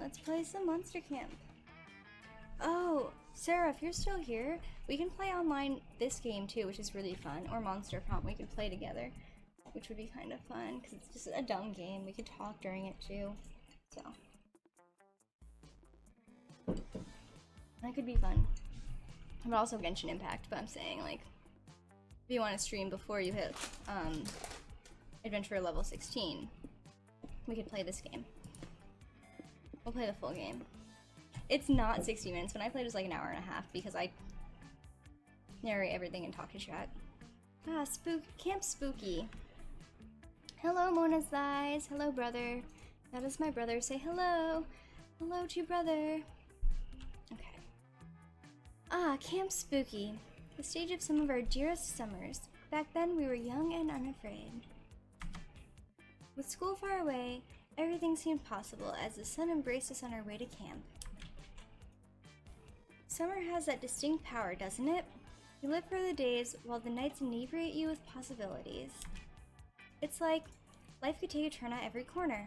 Let's play some Monster Camp. Oh, Sarah, if you're still here, we can play online this game too, which is really fun. Or Monster Prom, we could play together, which would be kind of fun, because it's just a dumb game. We could talk during it too, so. That could be fun. But also Genshin Impact, but I'm saying, like, if you want to stream before you hit Adventurer level 16, we could play this game. We'll play the full game. It's not 60 minutes. When I played, it was like an hour and a half because I narrate everything and talk to chat. Ah, Camp Spooky. Hello, Mona's Thighs. Hello, brother. That is my brother. Say hello. Hello to brother. Okay. Ah, Camp Spooky. The stage of some of our dearest summers. Back then, we were young and unafraid. With school far away, everything seemed possible as the sun embraced us on our way to camp. Summer has that distinct power, doesn't it? You live for the days while the nights inebriate you with possibilities. It's like life could take a turn at every corner.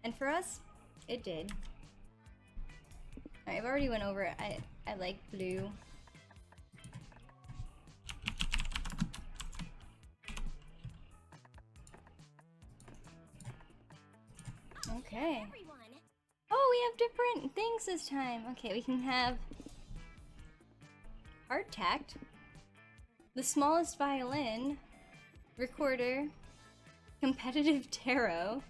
And for us, it did. I've already went over it. I like blue. Okay. Oh, we have different things this time. Okay, we can have hard tact, the smallest violin, recorder, competitive tarot,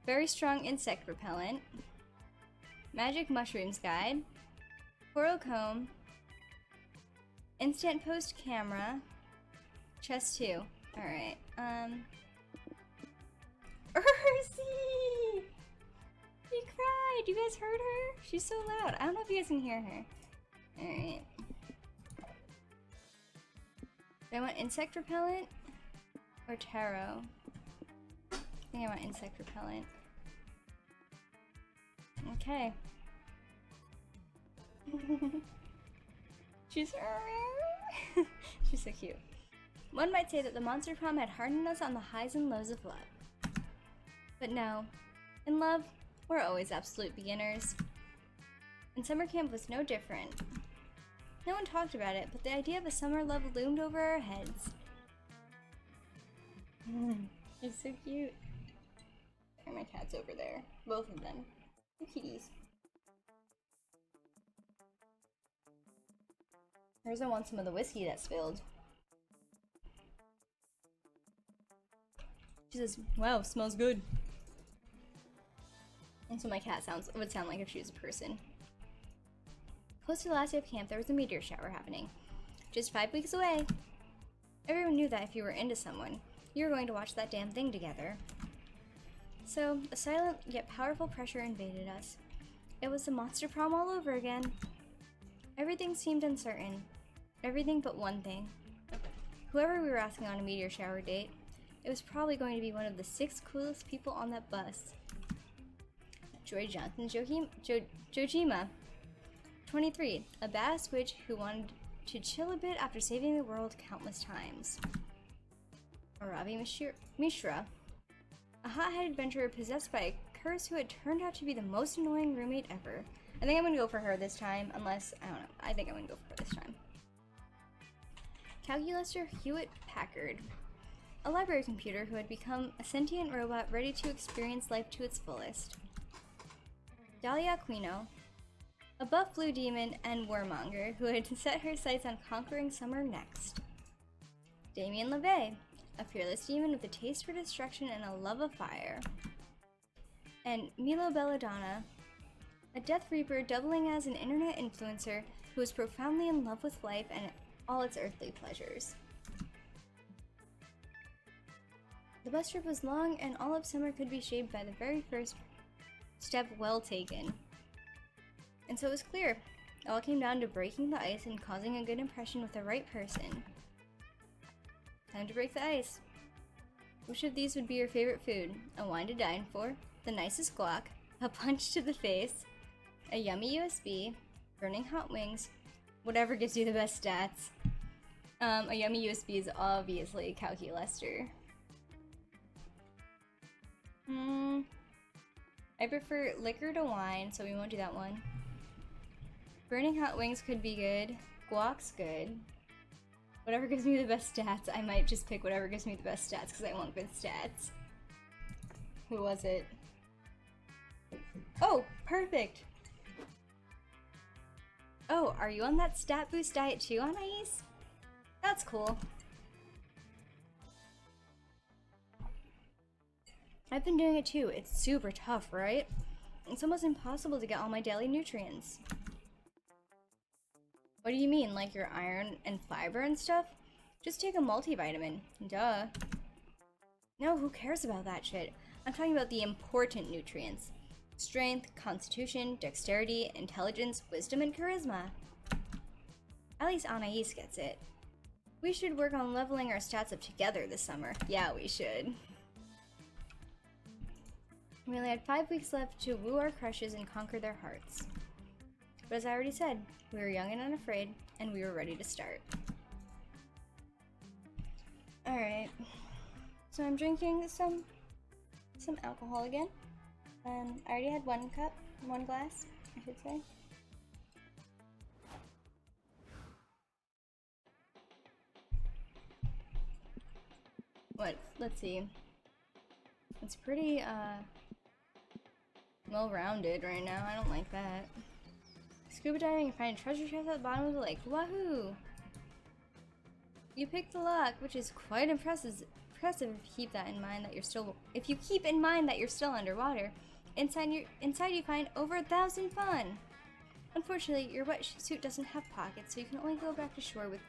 very strong insect repellent, magic mushrooms guide, coral comb, instant post camera, chest 2. Alright, Ursi! She cried! You guys heard her? She's so loud. I don't know if you guys can hear her. Alright. Do I want insect repellent? Or tarot? I think I want insect repellent. Okay. She's she's so cute. One might say that the Monster Prom had hardened us on the highs and lows of love. But no, in love, we're always absolute beginners. And summer camp was no different. No one talked about it, but the idea of a summer love loomed over our heads. It's so cute. And my cat's over there. Both of them. The kitties. Rosa wants some of the whiskey that spilled. She says, wow, smells good. And so my cat would sound like if she was a person. Close to the last day of camp, there was a meteor shower happening. Just 5 weeks away. Everyone knew that if you were into someone, you were going to watch that damn thing together. So, a silent yet powerful pressure invaded us. It was the Monster Prom all over again. Everything seemed uncertain. Everything but one thing. Whoever we were asking on a meteor shower date, it was probably going to be one of the 6 coolest people on that bus. Joy Johnson Jojima, 23, a badass witch who wanted to chill a bit after saving the world countless times. Aaravi Mishra, a hot-headed adventurer possessed by a curse who had turned out to be the most annoying roommate ever. I think I'm gonna go for her this time, unless, I don't know, I think I'm gonna go for her this time. Calculator Hewitt Packard, a library computer who had become a sentient robot ready to experience life to its fullest. Dahlia Aquino, a buff blue demon and warmonger who had set her sights on conquering summer next. Damien LeVay, a fearless demon with a taste for destruction and a love of fire. And Milo Belladonna, a Death Reaper doubling as an internet influencer who was profoundly in love with life and all its earthly pleasures. The bus trip was long, and all of summer could be shaped by the very first step well taken. And so it was clear. It all came down to breaking the ice and causing a good impression with the right person. Time to break the ice. Which of these would be your favorite food? A wine to dine for, the nicest guac, a punch to the face, a yummy USB, burning hot wings, whatever gives you the best stats. A yummy USB is obviously Calculester. I prefer liquor to wine, so we won't do that one. Burning hot wings could be good. Guac's good. Whatever gives me the best stats, I might just pick whatever gives me the best stats because I want good stats. Who was it? Oh, perfect! Oh, are you on that stat boost diet too, Anais? That's cool. I've been doing it too. It's super tough, right? It's almost impossible to get all my daily nutrients. What do you mean, like your iron and fiber and stuff? Just take a multivitamin. Duh. No, who cares about that shit? I'm talking about the important nutrients. Strength, constitution, dexterity, intelligence, wisdom, and charisma. At least Anais gets it. We should work on leveling our stats up together this summer. Yeah, we should. We only had 5 weeks left to woo our crushes and conquer their hearts. But as I already said, we were young and unafraid, and we were ready to start. Alright. So I'm drinking some alcohol again. I already had one glass, I should say. Let's see. It's pretty, well-rounded right now. I don't like that. Scuba diving and finding treasure chests at the bottom of the lake. Wahoo! You picked the lock, which is quite impressive if you keep that in mind that you're still underwater. Inside you find over 1,000 fun. Unfortunately, your wetsuit doesn't have pockets, so you can only go back to shore with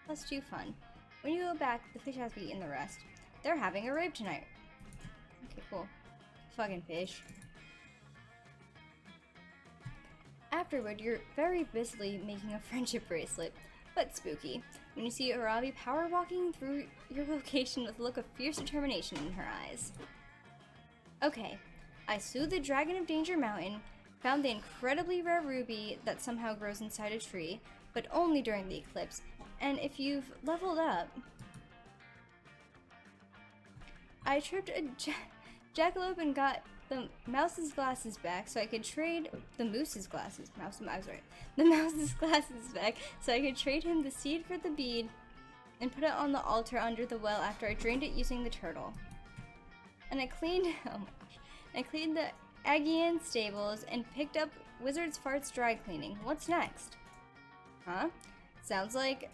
+2 fun. When you go back, the fish has eaten the rest. They're having a rape tonight. Okay, cool. Fucking fish. Afterward, you're very busily making a friendship bracelet, but spooky, when you see Aaravi power walking through your location with a look of fierce determination in her eyes. Okay, I slew the Dragon of Danger Mountain, found the incredibly rare ruby that somehow grows inside a tree, but only during the eclipse, and if you've leveled up... I tripped a jackalope and got the mouse's glasses back so I could trade the moose's glasses. I was right. The mouse's glasses back so I could trade him the seed for the bead and put it on the altar under the well after I drained it using the turtle. And I cleaned I cleaned the Aegean stables and picked up Wizard's Fart's dry cleaning. What's next? Huh? Sounds like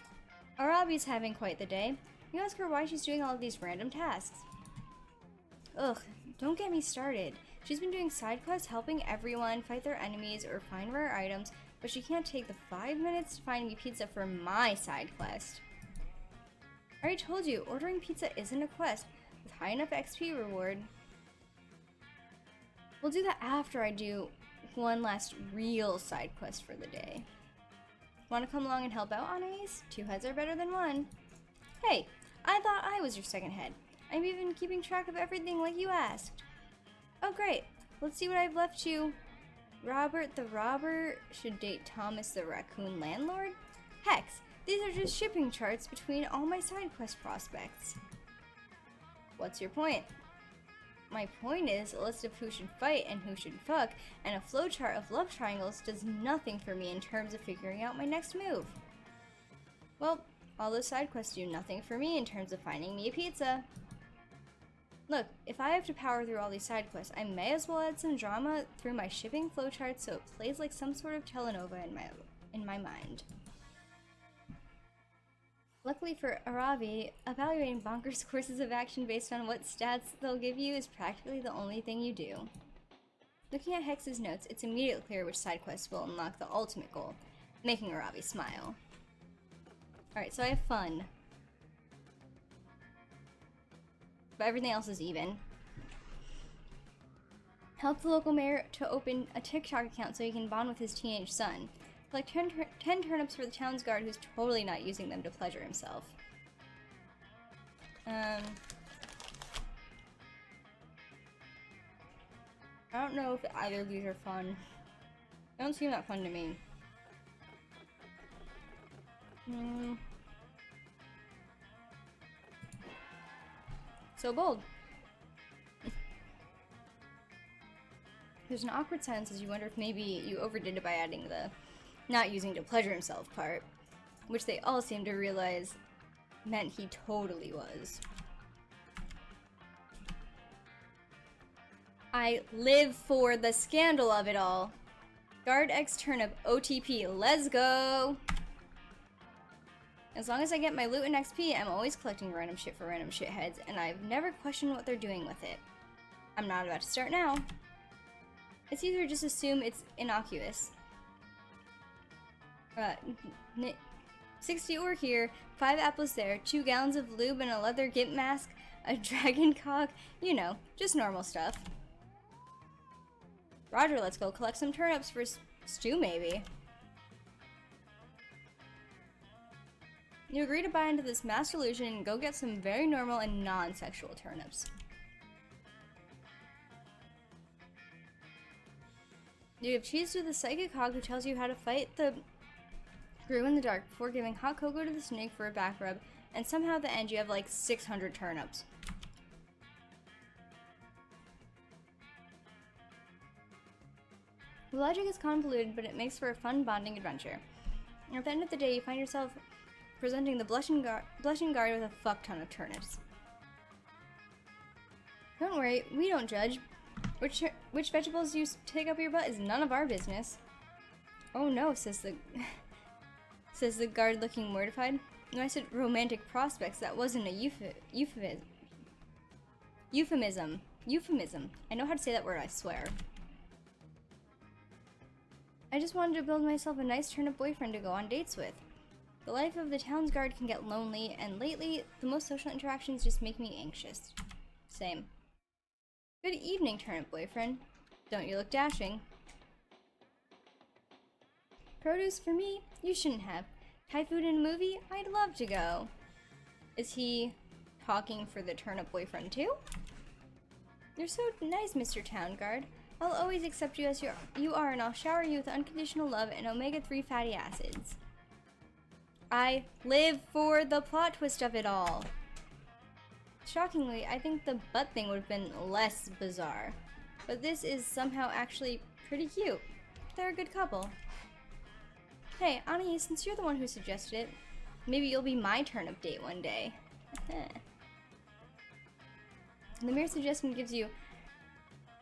Aaravi's having quite the day. You ask her why she's doing all of these random tasks. Ugh, don't get me started. She's been doing side quests helping everyone fight their enemies or find rare items, but she can't take the 5 minutes to find me pizza for my side quest. I already told you, ordering pizza isn't a quest with high enough XP reward. We'll do that after I do one last real side quest for the day. Want to come along and help out, Anais? 2 heads are better than 1. Hey, I thought I was your second head. I'm even keeping track of everything like you asked. Oh great, let's see what I've left you. Robert the Robber should date Thomas the Raccoon Landlord? Hex, these are just shipping charts between all my side quest prospects. What's your point? My point is, a list of who should fight and who should fuck, and a flowchart of love triangles does nothing for me in terms of figuring out my next move. Well, all those side quests do nothing for me in terms of finding me a pizza. Look, if I have to power through all these side quests, I may as well add some drama through my shipping flowchart so it plays like some sort of telenova in my mind. Luckily for Aaravi, evaluating bonkers courses of action based on what stats they'll give you is practically the only thing you do. Looking at Hex's notes, it's immediately clear which side quest will unlock the ultimate goal, making Aaravi smile. Alright, so I have fun. But everything else is even. Help the local mayor to open a TikTok account so he can bond with his teenage son. Collect 10 turnips for the town's guard who's totally not using them to pleasure himself. I don't know if either of these are fun. They don't seem that fun to me. So bold. There's an awkward silence as you wonder if maybe you overdid it by adding the not using to pleasure himself part, which they all seem to realize meant he totally was. I live for the scandal of it all. Guard X Turnip OTP, let's go! As long as I get my loot and XP, I'm always collecting random shit for random shitheads, and I've never questioned what they're doing with it. I'm not about to start now. It's either just assume it's innocuous. 60 ore here, 5 apples there, 2 gallons of lube and a leather gimp mask, a dragon cock, you know, just normal stuff. Roger, let's go collect some turnips for stew, maybe. You agree to buy into this mass delusion and go get some very normal and non-sexual turnips. You have cheese to the psychic hog who tells you how to fight the Grew in the dark before giving hot cocoa to the snake for a back rub, and somehow at the end you have like 600 turnips. The logic is convoluted, but it makes for a fun bonding adventure. And at the end of the day, you find yourself presenting the blushing guard with a fuck ton of turnips. Don't worry, we don't judge. Which vegetables you take up your butt is none of our business. Oh no, says the guard, looking mortified. No, I said romantic prospects. That wasn't a euphemism. I know how to say that word, I swear. I just wanted to build myself a nice turnip boyfriend to go on dates with. The life of the town's guard can get lonely, and lately, the most social interactions just make me anxious. Same. Good evening, turnip boyfriend. Don't you look dashing? Produce for me? You shouldn't have. Thai food in a movie? I'd love to go. Is he talking for the turnip boyfriend too? You're so nice, Mr. Town Guard. I'll always accept you as you are, and I'll shower you with unconditional love and omega-3 fatty acids. I live for the plot twist of it all. Shockingly, I think the butt thing would have been less bizarre. But this is somehow actually pretty cute. They're a good couple. Hey, Ani, since you're the one who suggested it, maybe you'll be my turnip date one day. The mere suggestion gives you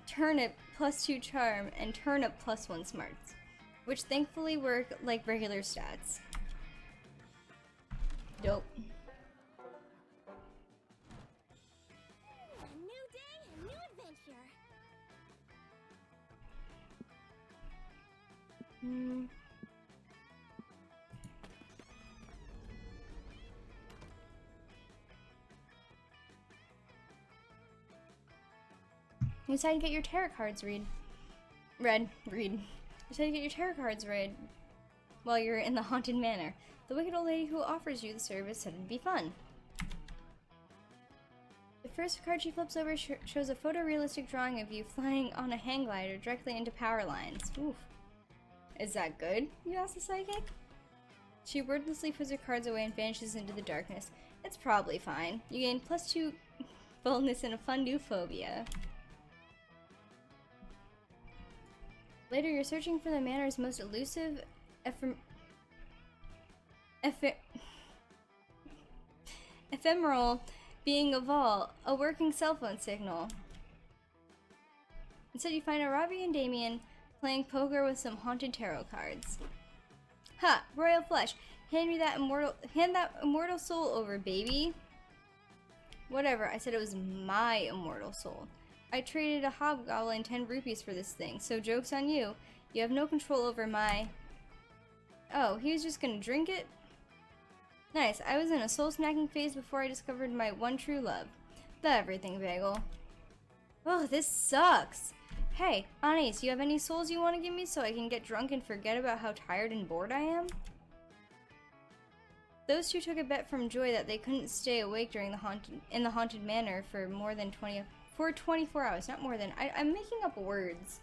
turnip +2 charm and turnip +1 smarts, which thankfully work like regular stats. Dope. A new day, a new adventure. You decide to get your tarot cards read. You decide to get your tarot cards read while you're in the haunted manor. The wicked old lady who offers you the service said it'd be fun. The first card she flips over shows a photorealistic drawing of you flying on a hang glider directly into power lines. Oof. Is that good? You ask the psychic. She wordlessly puts her cards away and vanishes into the darkness. It's probably fine. You gain +2 boldness and a fun new phobia. Later, you're searching for the manor's most elusive ephemeral being of all, a working cell phone signal. Instead, you find Aaravi and Damien playing poker with some haunted tarot cards. Ha! Royal flesh! Hand that immortal soul over, baby! Whatever, I said it was my immortal soul. I traded a hobgoblin 10 rupees for this thing, so joke's on you. You have no control over my... Oh, he was just gonna drink it? Nice, I was in a soul-snacking phase before I discovered my one true love. The everything bagel. Oh, this sucks! Hey, Anais, you have any souls you want to give me so I can get drunk and forget about how tired and bored I am? Those two took a bet from Joy that they couldn't stay awake during the haunted manor for more than 24 hours, not more than. I'm making up words.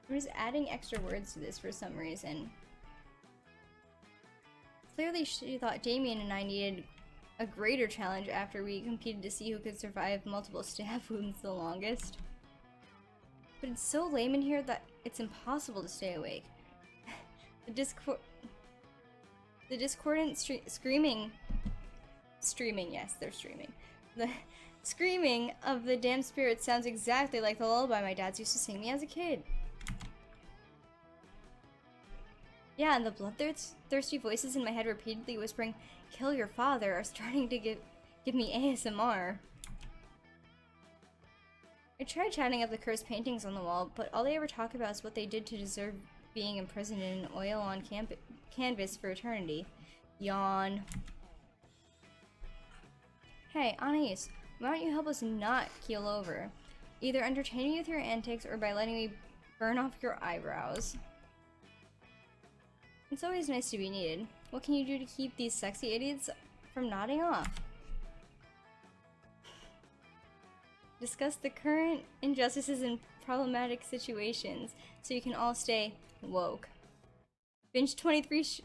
I'm just adding extra words to this for some reason. Clearly she thought Damien and I needed a greater challenge after we competed to see who could survive multiple stab wounds the longest. but it's so lame in here that it's impossible to stay awake. The discordant screaming, yes, they're streaming. The screaming of the damn spirits sounds exactly like the lullaby my dads used to sing me as a kid. Yeah, and the bloodthirsty voices in my head repeatedly whispering, "Kill your father," are starting to give me ASMR. I tried chatting up the cursed paintings on the wall, but all they ever talk about is what they did to deserve being imprisoned in an oil-on canvas for eternity. Yawn. Hey, Anais, why don't you help us not keel over? Either entertain me with your antics or by letting me burn off your eyebrows. It's always nice to be needed. What can you do to keep these sexy idiots from nodding off? Discuss the current injustices and problematic situations so you can all stay woke. Binge 32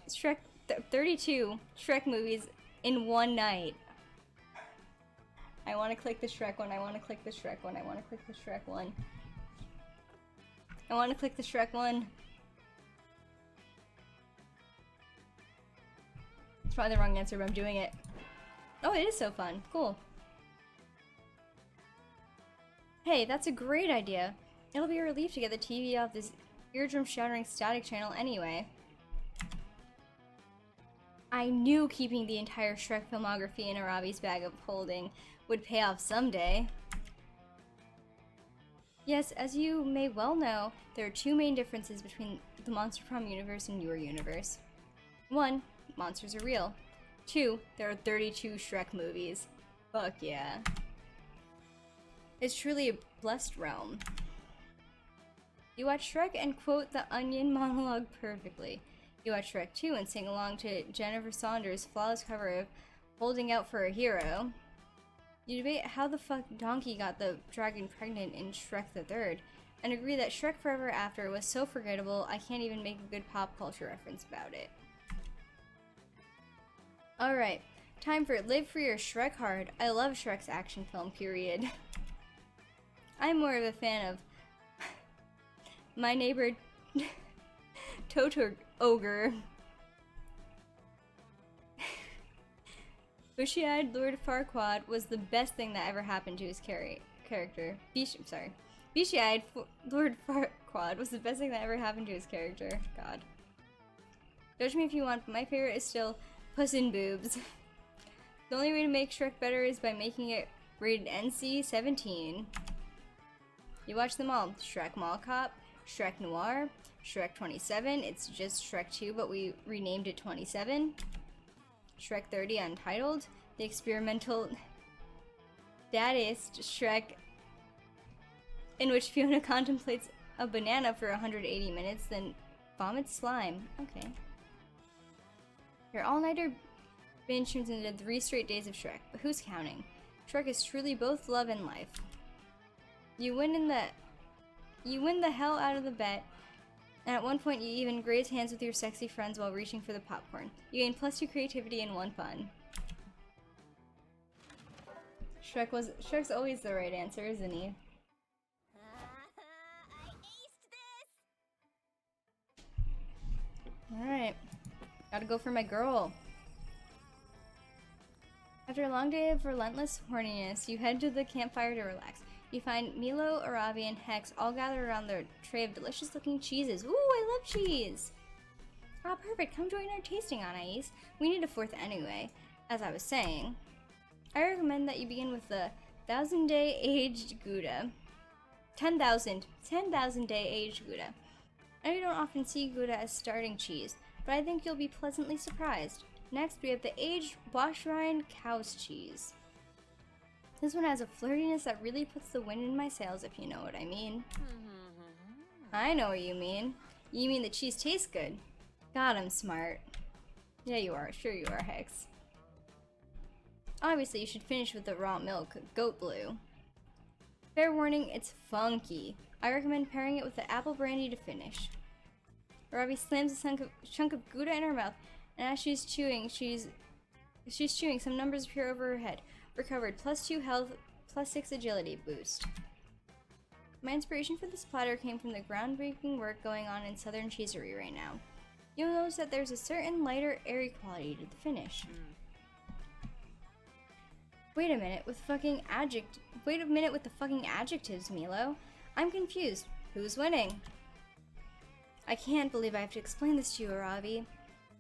Shrek movies in one night. I want to click the Shrek one, I want to click the Shrek one, I want to click the Shrek one. I want to click the Shrek one. It's probably the wrong answer, but I'm doing it. Oh, it is so fun. Cool. Hey, that's a great idea. It'll be a relief to get the TV off this eardrum-shattering static channel anyway. I knew keeping the entire Shrek filmography in Aaravi's bag of holding would pay off someday. Yes, as you may well know, there are two main differences between the Monster Prom universe and your universe. 1. Monsters are real. 2. There are 32 Shrek movies. Fuck yeah. It's truly a blessed realm. You watch Shrek and quote the Onion monologue perfectly. You watch Shrek 2 and sing along to Jennifer Saunders' flawless cover of Holding Out for a Hero. You debate how the fuck Donkey got the dragon pregnant in Shrek the Third, and agree that Shrek Forever After was so forgettable I can't even make a good pop culture reference about it. Alright, time for Live Free or Shrek Hard. I love Shrek's action film, period. I'm more of a fan of My Neighbor Totoro Ogre. Bushy-eyed Lord Farquaad was the best thing that ever happened to his character. Bushy-eyed Lord Farquaad was the best thing that ever happened to his character. God. Judge me if you want, but my favorite is still Puss in Boobs. The only way to make Shrek better is by making it rated NC-17. You watch them all. Shrek Mall Cop, Shrek Noir, Shrek 27, it's just Shrek 2 but we renamed it 27. Shrek 30 Untitled, the experimental dadist Shrek in which Fiona contemplates a banana for 180 minutes, then vomits slime. Okay. Your all-nighter binge turns into 3 straight days of Shrek, but who's counting? Shrek is truly both love and life. You win the hell out of the bet, and at one point you even graze hands with your sexy friends while reaching for the popcorn. You gain +2 creativity and 1 fun. Shrek's always the right answer, isn't he? I aced this! Alright. Gotta go for my girl. After a long day of relentless horniness, you head to the campfire to relax. You find Milo, Aaravi, and Hex all gathered around their tray of delicious-looking cheeses. Ooh, I love cheese! Ah, perfect. Come join our tasting, Anais. We need a 4th anyway. As I was saying, I recommend that you begin with the 1,000-day aged Gouda. 10,000 day aged Gouda. I know you don't often see Gouda as starting cheese, but I think you'll be pleasantly surprised. Next, we have the aged wash rind cow's cheese. This one has a flirtiness that really puts the wind in my sails, if you know what I mean. I know what you mean. You mean the cheese tastes good. God, I'm smart. Yeah, you are. Sure you are, Hex. Obviously, you should finish with the raw milk, goat blue. Fair warning, it's funky. I recommend pairing it with the apple brandy to finish. Aaravi slams a chunk of Gouda in her mouth, and as she's chewing, some numbers appear over her head. Recovered +2 health, +6 agility boost. My inspiration for this platter came from the groundbreaking work going on in Southern Cheesery right now. You'll notice that there's a certain lighter, airy quality to the finish. Wait a minute with the fucking adjectives, Milo. I'm confused. Who's winning? I can't believe I have to explain this to you, Aaravi.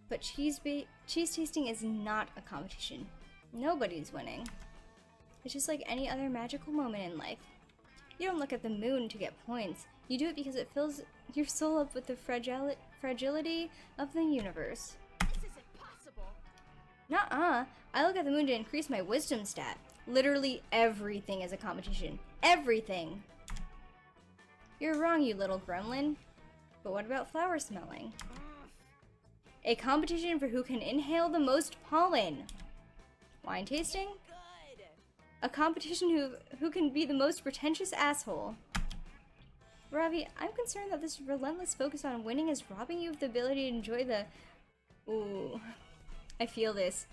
But cheese tasting is not a competition. Nobody's winning. It's just like any other magical moment in life. You don't look at the moon to get points. You do it because it fills your soul up with the fragility of the universe. This isn't possible. Nuh-uh. I look at the moon to increase my wisdom stat. Literally everything is a competition. Everything! You're wrong, you little gremlin. But what about flower smelling? A competition for who can inhale the most pollen. Wine tasting? Good. A competition who can be the most pretentious asshole. Ravi, I'm concerned that this relentless focus on winning is robbing you of the ability to enjoy the... Ooh. I feel this.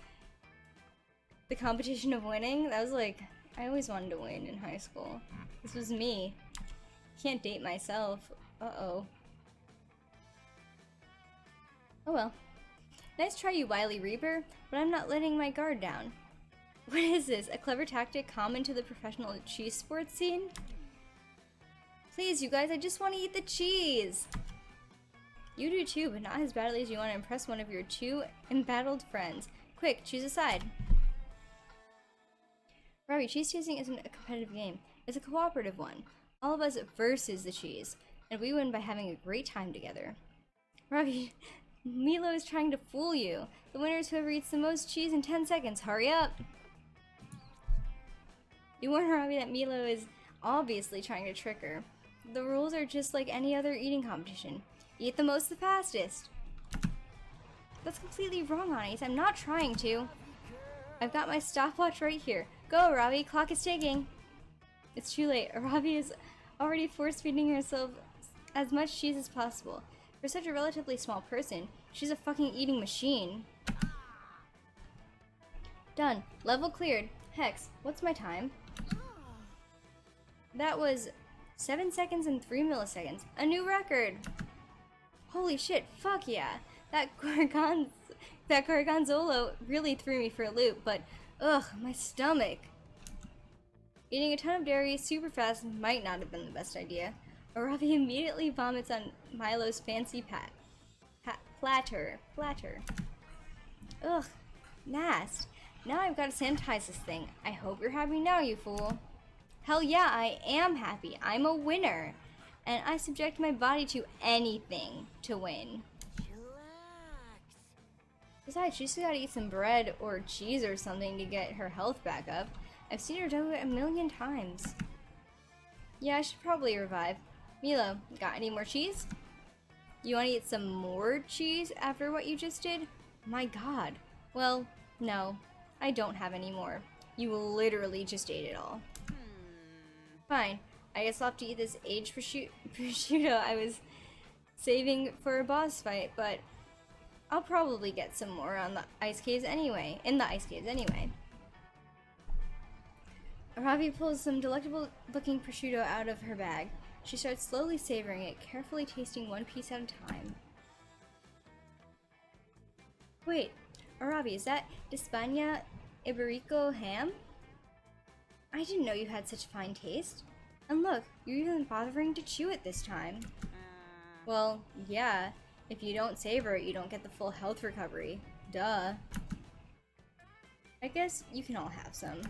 The competition of winning? That was like... I always wanted to win in high school. This was me. Can't date myself. Uh-oh. Oh well. Nice try, you wily Reaper, but I'm not letting my guard down. What is this? A clever tactic common to the professional cheese sports scene? Please, you guys, I just want to eat the cheese! You do too, but not as badly as you want to impress one of your two embattled friends. Quick, choose a side. Robbie, cheese tasting isn't a competitive game. It's a cooperative one. All of us versus the cheese, and we win by having a great time together. Robbie, Milo is trying to fool you. The winner is whoever eats the most cheese in 10 seconds. Hurry up! You warn Robbie that Milo is obviously trying to trick her. The rules are just like any other eating competition. Eat the most the fastest. That's completely wrong, Anais. I'm not trying to. I've got my stopwatch right here. Go, Robbie. Clock is ticking. It's too late. Aaravi is already force-feeding herself as much cheese as possible. For such a relatively small person, she's a fucking eating machine. Done. Level cleared. Hex, what's my time? That was 7 seconds and 3 milliseconds. A new record! Holy shit, fuck yeah! That Gorgonzolo really threw me for a loop, but ugh, my stomach. Eating a ton of dairy super fast might not have been the best idea. Aaravi immediately vomits on Milo's fancy platter. Ugh, nasty. Now I've got to sanitize this thing. I hope you're happy now, you fool. Hell yeah, I am happy. I'm a winner. And I subject my body to anything to win. Relax. Besides, she's gotta eat some bread or cheese or something to get her health back up. I've seen her do it a million times. Yeah, I should probably revive. Milo, got any more cheese? You wanna eat some more cheese after what you just did? My god. Well, no. I don't have any more. You literally just ate it all. Fine. I guess I'll have to eat this aged prosciutto I was saving for a boss fight, but I'll probably get some more on the ice caves anyway. Aaravi pulls some delectable looking prosciutto out of her bag. She starts slowly savoring it, carefully tasting one piece at a time. Wait, Aaravi, is that D'Espagna Iberico ham? I didn't know you had such fine taste. And look, you're even bothering to chew it this time. Well, yeah. If you don't savor it, you don't get the full health recovery. Duh. I guess you can all have some.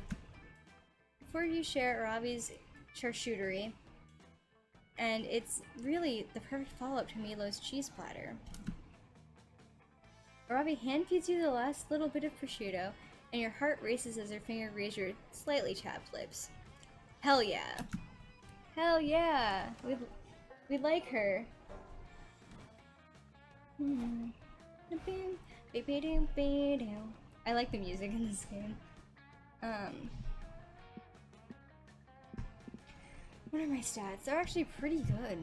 Before you share Aaravi's charcuterie, and it's really the perfect follow-up to Milo's cheese platter. Aaravi hand feeds you the last little bit of prosciutto, and your heart races as her finger grazes your slightly chapped lips. Hell yeah. Hell yeah. We like her. I like the music in this game. What are my stats? They're actually pretty good.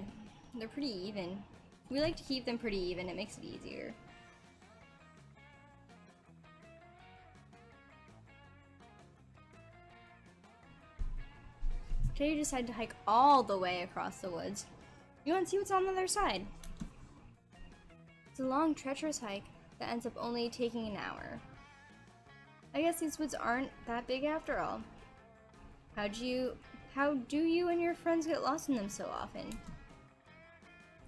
They're pretty even. We like to keep them pretty even, it makes it easier. Today you decide to hike all the way across the woods. You want to see what's on the other side. It's a long, treacherous hike that ends up only taking an hour. I guess these woods aren't that big after all. How do you and your friends get lost in them so often?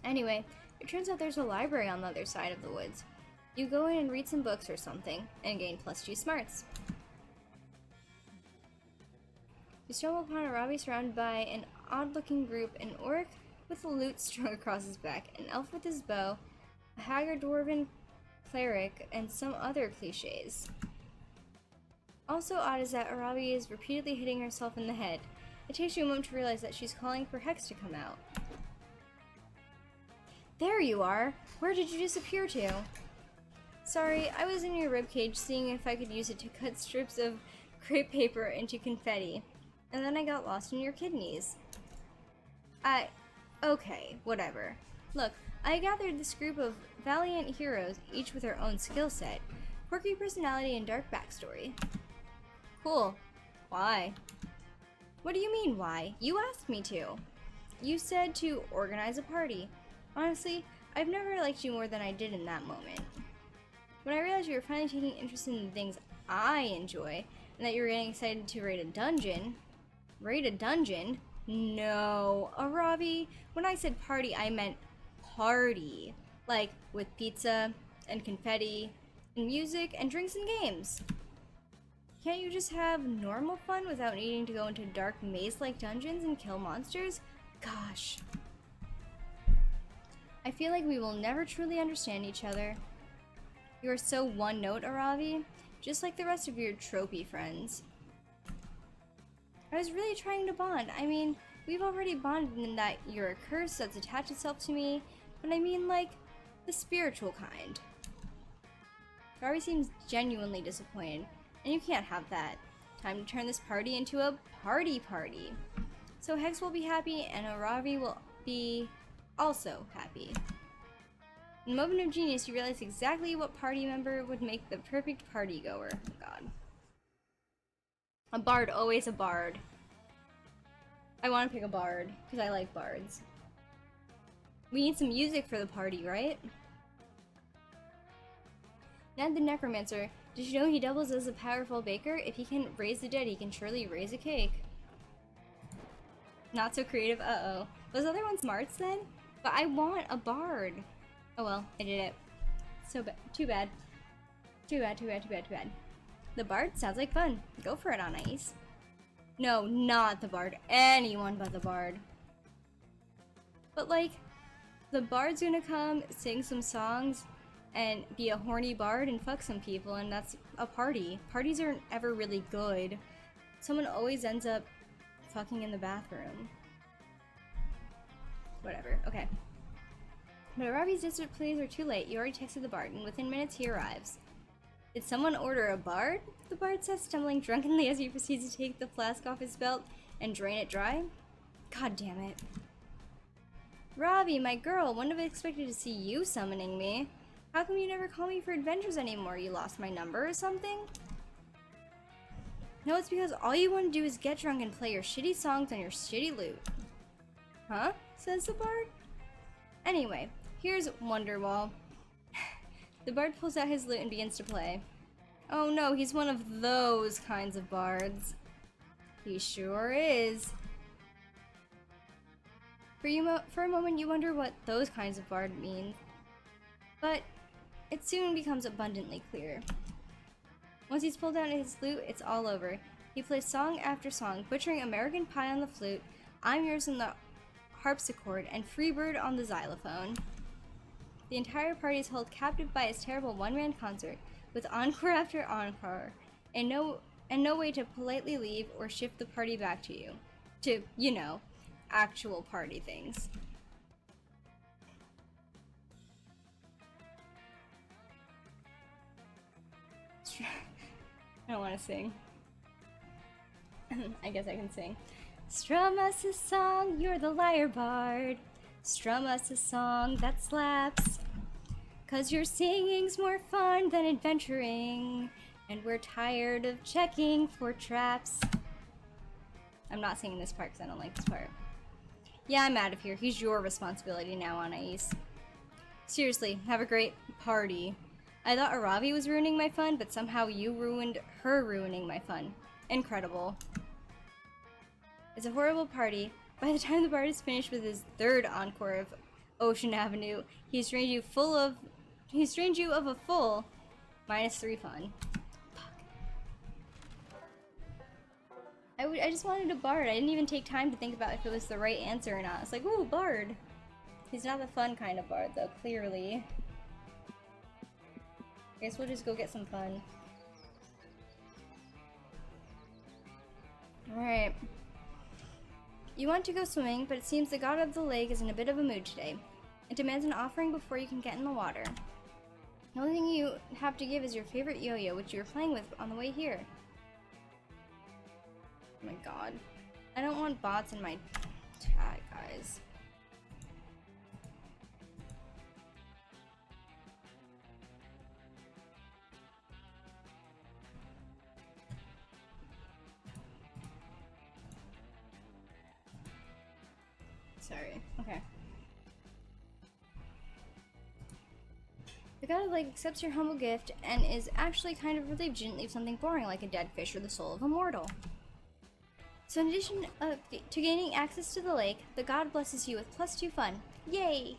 Anyway, it turns out there's a library on the other side of the woods. You go in and read some books or something, and gain +2 smarts. You stumble upon Aaravi surrounded by an odd-looking group, an orc with a lute strung across his back, an elf with his bow, a haggard dwarven cleric, and some other cliches. Also odd is that Aaravi is repeatedly hitting herself in the head. It takes you a moment to realize that she's calling for Hex to come out. There you are! Where did you disappear to? Sorry, I was in your ribcage seeing if I could use it to cut strips of crepe paper into confetti, and then I got lost in your kidneys. Okay, whatever. Look, I gathered this group of valiant heroes, each with their own skill set, quirky personality, and dark backstory. Cool. Why? What do you mean, why? You asked me to. You said to organize a party. Honestly, I've never liked you more than I did in that moment. When I realized you were finally taking interest in the things I enjoy, and that you were getting excited to raid a dungeon. Raid a dungeon? No. Aaravi, when I said party, I meant party. Like, with pizza, and confetti, and music, and drinks and games. Can't you just have normal fun without needing to go into dark maze-like dungeons and kill monsters? Gosh. I feel like we will never truly understand each other. You are so one-note, Aaravi, just like the rest of your tropey friends. I was really trying to bond. I mean, we've already bonded in that you're a curse that's attached itself to me, but I mean, like, the spiritual kind. Aaravi seems genuinely disappointed, and you can't have that. Time to turn this party into a party. So Hex will be happy, and Aaravi will be also happy. In a moment of genius, you realize exactly what party member would make the perfect party goer. Oh god. A bard, always a bard. I want to pick a bard, because I like bards. We need some music for the party, right? Ned the Necromancer, did you know he doubles as a powerful baker? If he can raise the dead, he can surely raise a cake. Not so creative, uh-oh. Those other ones smarts then? But I want a bard. Oh well, I did it. So bad. Too bad. Too bad. The bard sounds like fun. Go for it, on ice. No, not the bard. Anyone but the bard. But like, the bard's gonna come, sing some songs, and be a horny bard and fuck some people, and that's a party. Parties aren't ever really good. Someone always ends up fucking in the bathroom. Whatever, okay. But Aaravi's desperate pleas are too late. You already texted the bard, and within minutes he arrives. Did someone order a bard? The bard says, stumbling drunkenly as he proceeds to take the flask off his belt and drain it dry. God damn it. Ravi, my girl, wouldn't have expected to see you summoning me. How come you never call me for adventures anymore? You lost my number or something? No, it's because all you want to do is get drunk and play your shitty songs on your shitty lute. Huh? Says the bard. Anyway, here's Wonderwall. The bard pulls out his lute and begins to play. Oh no, he's one of those kinds of bards. He sure is. For a moment you wonder what those kinds of bard mean. But it soon becomes abundantly clear. Once he's pulled out his lute, it's all over. He plays song after song, butchering American Pie on the flute, I'm Yours on the harpsichord, and Freebird on the xylophone. The entire party is held captive by his terrible one-man concert, with encore after encore, and no way to politely leave or shift the party back to you. To, you know, actual party things. I don't want to sing. I guess I can sing. Strum us a song, you're the lyre bard. Strum us a song that slaps. 'Cause your singing's more fun than adventuring, and we're tired of checking for traps. I'm not singing this part because I don't like this part. Yeah, I'm out of here. He's your responsibility now, Anais. Seriously, have a great party. I thought Aaravi was ruining my fun, but somehow you ruined her ruining my fun. Incredible. It's a horrible party. By the time the bard is finished with his third encore of Ocean Avenue, he's drained you of a full -3 fun. I just wanted a bard. I didn't even take time to think about if it was the right answer or not. It's like, ooh, bard. He's not the fun kind of bard, though, clearly. I guess we'll just go get some fun. Alright. You want to go swimming, but it seems the god of the lake is in a bit of a mood today. It demands an offering before you can get in the water. The only thing you have to give is your favorite yo-yo, which you were playing with on the way here. Oh my god. I don't want bots in my chat, guys. Sorry. Okay. The god of lake accepts your humble gift and is actually kind of relieved you didn't leave something boring like a dead fish or the soul of a mortal. So in addition to gaining access to the lake, the god blesses you with +2 fun. Yay!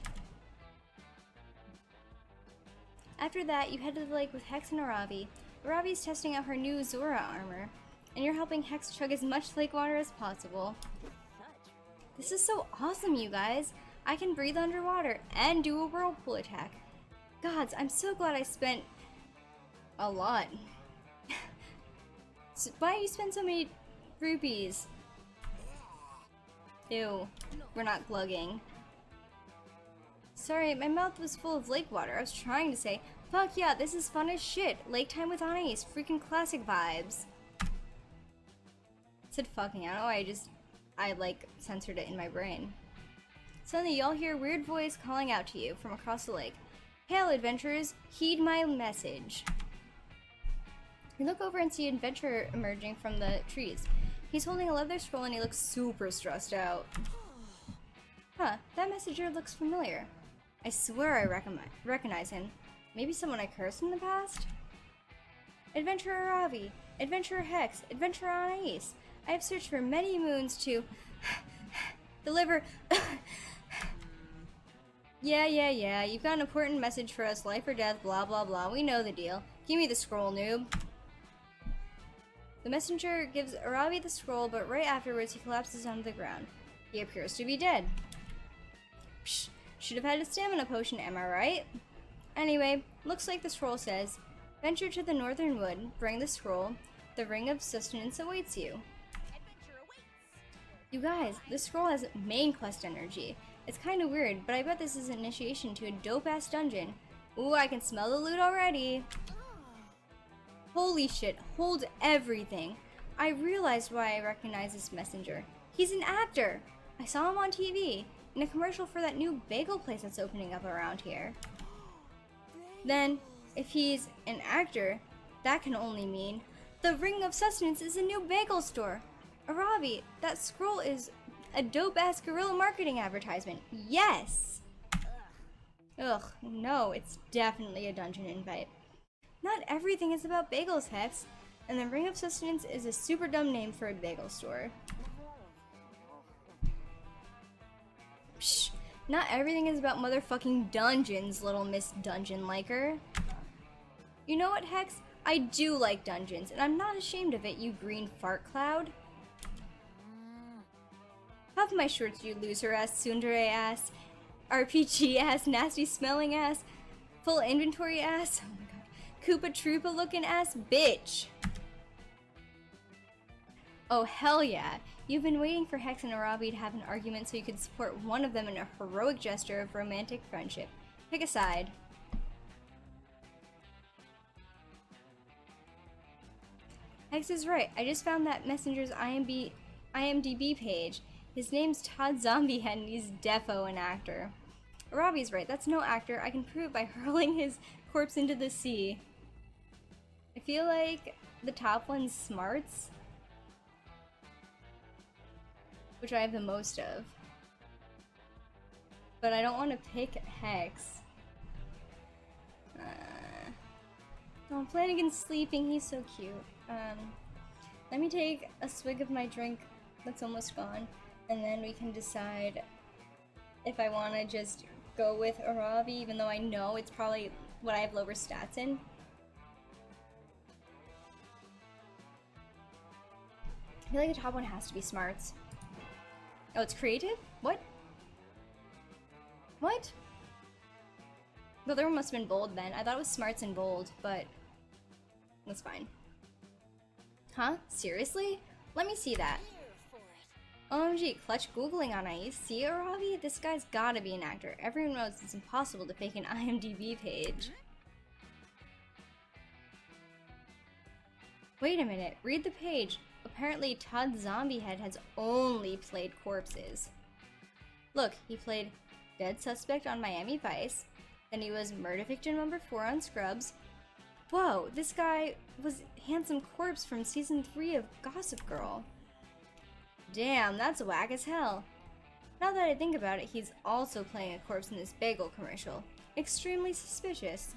After that, you head to the lake with Hex and Aaravi. Aaravi is testing out her new Zora armor, and you're helping Hex chug as much lake water as possible. This is so awesome, you guys! I can breathe underwater and do a whirlpool attack. Gods, I'm so glad I spent a lot. So why do you spend so many rupees? Ew, we're not glugging. Sorry, my mouth was full of lake water. I was trying to say, fuck yeah, this is fun as shit. Lake time with Anais, freaking classic vibes. I said fucking, I don't know, I like censored it in my brain. Suddenly y'all hear a weird voice calling out to you from across the lake. Hail adventurers, heed my message. You look over and see an adventurer emerging from the trees. He's holding a leather scroll and he looks super stressed out. Huh, that messenger looks familiar. I swear I recognize him. Maybe someone I cursed in the past? Adventurer Aaravi, Adventurer Hex, Adventurer Anais. I have searched for many moons to deliver. Yeah. You've got an important message for us, life or death, blah blah blah. We know the deal. Give me the scroll, noob. The messenger gives Aaravi the scroll, but right afterwards he collapses onto the ground. He appears to be dead. Psh, should have had a stamina potion, am I right? Anyway, looks like the scroll says, venture to the northern wood, bring the scroll, the ring of sustenance awaits you. You guys, this scroll has main quest energy. It's kinda weird, but I bet this is an initiation to a dope-ass dungeon. Ooh, I can smell the loot already. Holy shit, hold everything. I realized why I recognize this messenger. He's an actor! I saw him on TV, in a commercial for that new bagel place that's opening up around here. Then, if he's an actor, that can only mean the Ring of Sustenance is a new bagel store. Aaravi, that scroll is a dope-ass guerrilla marketing advertisement. Yes! Ugh, no, it's definitely a dungeon invite. Not everything is about bagels, Hex, and the Ring of Sustenance is a super dumb name for a bagel store. Psh, not everything is about motherfucking dungeons, little Miss Dungeon Liker. You know what, Hex? I do like dungeons, and I'm not ashamed of it, you green fart cloud. Off my shorts, you loser ass, tsundere ass, RPG ass, nasty smelling ass, full inventory ass, oh my god, Koopa Troopa looking ass bitch. Oh hell yeah, you've been waiting for Hex and Aaravi to have an argument so you could support one of them in a heroic gesture of romantic friendship. Pick a side. Hex is right, I just found that messenger's IMDb page. His name's Todd Zombiehead and he's defo an actor. Aaravi's right, that's no actor. I can prove it by hurling his corpse into the sea. I feel like the top one's smarts. which I have the most of. But I don't want to pick Hex. Oh, Flanagan's sleeping. He's so cute. Let me take a swig of my drink that's almost gone, and then we can decide if I want to just go with Aaravi, even though I know it's probably what I have lower stats in. I feel like the top one has to be smarts. Oh, it's creative? What? What? The other one must have been bold then. I thought it was smarts and bold, but that's fine. Huh? Seriously? Let me see that. OMG, clutch Googling on Ice. See, Aaravi? This guy's gotta be an actor. Everyone knows it's impossible to fake an IMDb page. Wait a minute, read the page. Apparently Todd Zombiehead has only played corpses. Look, he played Dead Suspect on Miami Vice, then he was Murder Victim number 4 on Scrubs. Whoa, this guy was Handsome Corpse from season 3 of Gossip Girl. Damn, that's whack as hell. Now that I think about it, he's also playing a corpse in this bagel commercial. Extremely suspicious.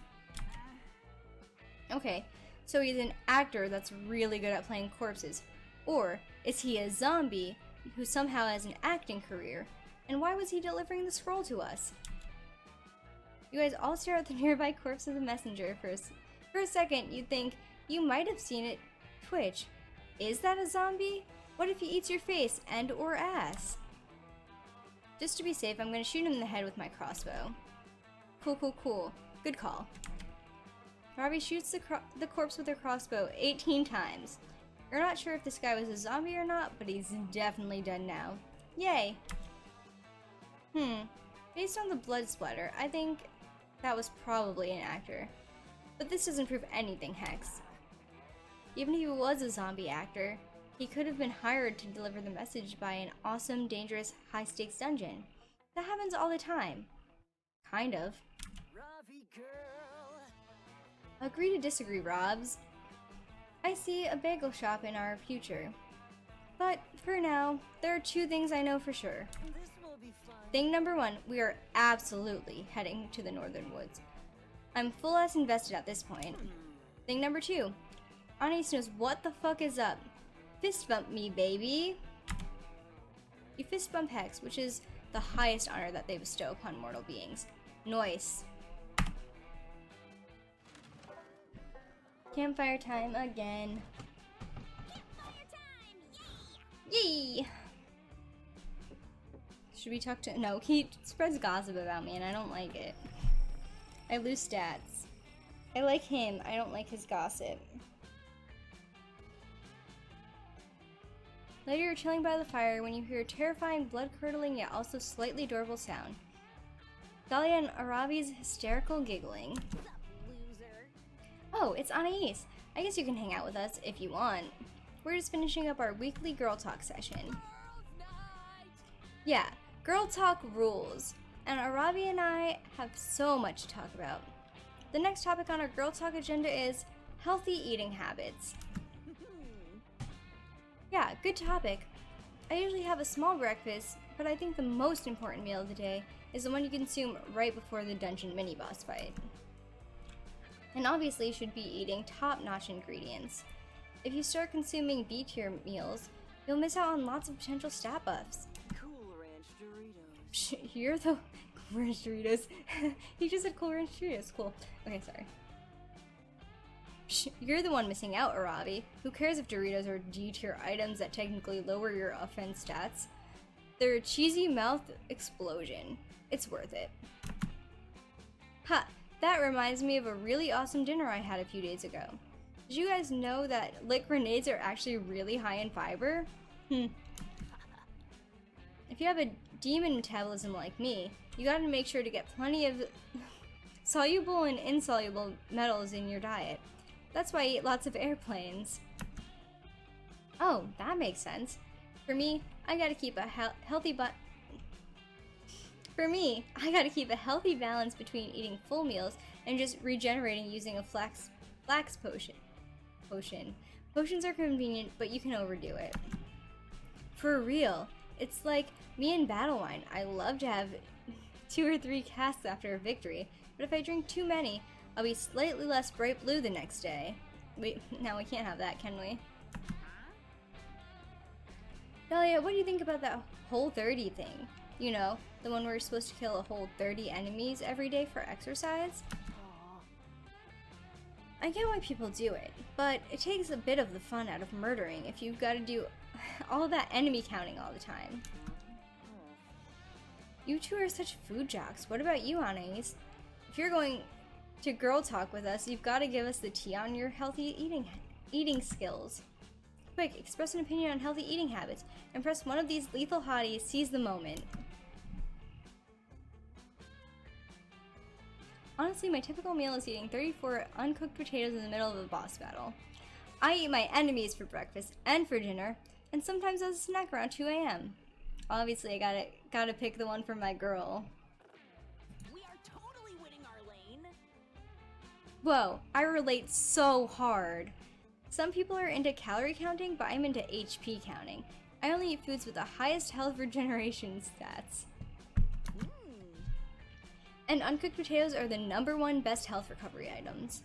Okay, so he's an actor that's really good at playing corpses. Or is he a zombie who somehow has an acting career? And why was he delivering the scroll to us? You guys all stare at the nearby corpse of the messenger first. For a second, you'd think you might have seen it twitch. Is that a zombie? What if he eats your face and or ass? Just to be safe, I'm gonna shoot him in the head with my crossbow. Cool. Good call. Aaravi shoots the corpse with her crossbow 18 times. You're not sure if this guy was a zombie or not, but he's definitely dead now. Yay! Based on the blood splatter, I think that was probably an actor. But this doesn't prove anything, Hex. Even if he was a zombie actor, he could have been hired to deliver the message by an awesome, dangerous, high-stakes dungeon. That happens all the time. Kind of. Ravi girl. Agree to disagree, Robs. I see a bagel shop in our future. But, for now, there are 2 things I know for sure. This will be fun. Thing number 1, we are absolutely heading to the Northern Woods. I'm full-ass invested at this point. Thing number 2, Anais knows what the fuck is up. Fist bump me, baby! You fist bump Hex, which is the highest honor that they bestow upon mortal beings. Noise. Campfire time again. Campfire time! Yay! Should we talk to— no, he spreads gossip about me and I don't like it. I lose stats. I like him, I don't like his gossip. Later you're chilling by the fire when you hear a terrifying, blood-curdling yet also slightly adorable sound. Dahlia and Aaravi's hysterical giggling. What's up, loser? Oh, it's Anais. I guess you can hang out with us if you want. We're just finishing up our weekly girl talk session. Girls' night! Yeah, girl talk rules. And Aaravi and I have so much to talk about. The next topic on our girl talk agenda is healthy eating habits. Yeah, good topic. I usually have a small breakfast, but I think the most important meal of the day is the one you consume right before the dungeon mini-boss fight. And obviously you should be eating top-notch ingredients. If you start consuming B-tier meals, you'll miss out on lots of potential stat buffs. Cool Ranch Doritos. Psh, you're the Cool Ranch Doritos. He just said Cool Ranch Doritos. Cool. Okay, sorry. Psh, you're the one missing out, Aaravi. Who cares if Doritos are D-tier items that technically lower your offense stats? They're a cheesy mouth explosion. It's worth it. Ha! That reminds me of a really awesome dinner I had a few days ago. Did you guys know that lit grenades are actually really high in fiber? If you have a demon metabolism like me, you gotta make sure to get plenty of soluble and insoluble metals in your diet. That's why I eat lots of airplanes. Oh, that makes sense. For me, I gotta keep a healthy balance between eating full meals and just regenerating using a flax potion. Potions are convenient, but you can overdo it. For real, It's like me in battle wine. I love to have 2 or 3 casks after a victory, but if I drink too many, I'll be slightly less bright blue the next day. Now we can't have that, can we? Dahlia, what do you think about that whole 30 thing? You know, the one where you're supposed to kill a whole 30 enemies every day for exercise? I get why people do it, but it takes a bit of the fun out of murdering if you've got to do all that enemy counting all the time. You two are such food jocks. What about you, Anais? If you're going to girl talk with us, you've got to give us the tea on your healthy eating skills. Quick, express an opinion on healthy eating habits. Impress one of these lethal hotties. Seize the moment. Honestly, my typical meal is eating 34 uncooked potatoes in the middle of a boss battle. I eat my enemies for breakfast and for dinner, and sometimes as a snack around 2 a.m. Obviously, I gotta pick the one for my girl. We are totally winning our lane. Whoa, I relate so hard. Some people are into calorie counting, but I'm into HP counting. I only eat foods with the highest health regeneration stats. And uncooked potatoes are the #1 best health recovery items.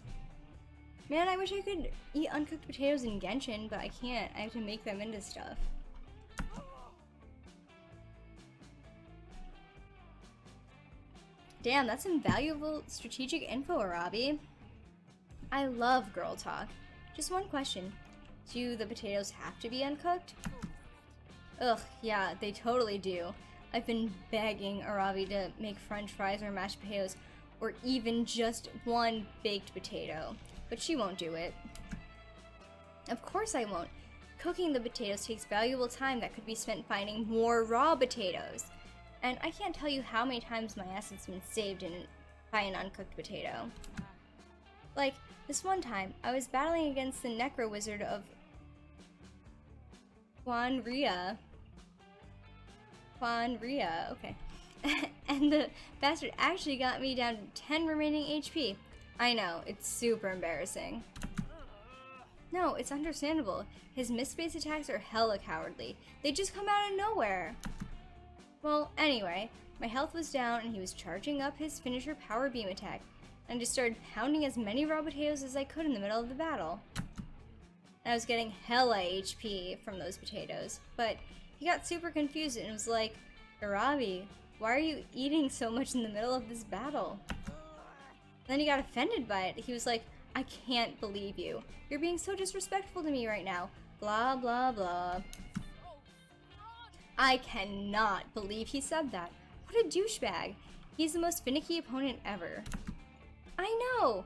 Man, I wish I could eat uncooked potatoes in Genshin, but I can't. I have to make them into stuff. Damn, that's some valuable strategic info, Aaravi. I love girl talk. Just one question. Do the potatoes have to be uncooked? Ugh, yeah, they totally do. I've been begging Aaravi to make french fries or mashed potatoes, or even just one baked potato, but she won't do it. Of course I won't. Cooking the potatoes takes valuable time that could be spent finding more raw potatoes. And I can't tell you how many times my ass has been saved by an uncooked potato. Like, this one time, I was battling against the Necro Wizard of Juanria, okay. And the bastard actually got me down to 10 remaining HP. I know, it's super embarrassing. No, it's understandable. His missed-based attacks are hella cowardly. They just come out of nowhere. Well, anyway, my health was down and he was charging up his finisher power beam attack, and I just started pounding as many raw potatoes as I could in the middle of the battle. And I was getting hella HP from those potatoes, but he got super confused and was like, Aaravi, why are you eating so much in the middle of this battle? Then he got offended by it. He was like, I can't believe you. You're being so disrespectful to me right now. Blah, blah, blah. I cannot believe he said that. What a douchebag. He's the most finicky opponent ever. I know.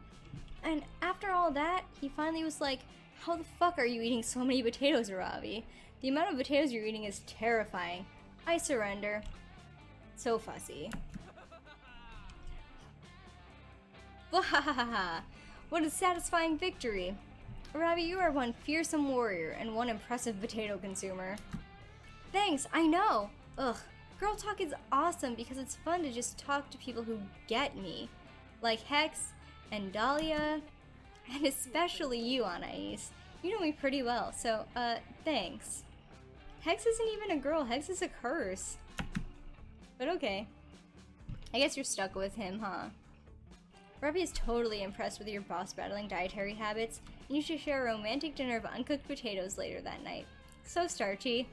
And after all that, he finally was like, how the fuck are you eating so many potatoes, Aaravi? The amount of potatoes you're eating is terrifying. I surrender. So fussy. Wahahaha! What a satisfying victory! Aaravi, you are one fearsome warrior and one impressive potato consumer. Thanks, I know! Ugh, girl talk is awesome because it's fun to just talk to people who get me. Like Hex, and Dahlia, and especially you, Anais. You know me pretty well, so, thanks. Hex isn't even a girl, Hex is a curse. But okay. I guess you're stuck with him, huh? Aaravi is totally impressed with your boss battling dietary habits, and you should share a romantic dinner of uncooked potatoes later that night. So starchy.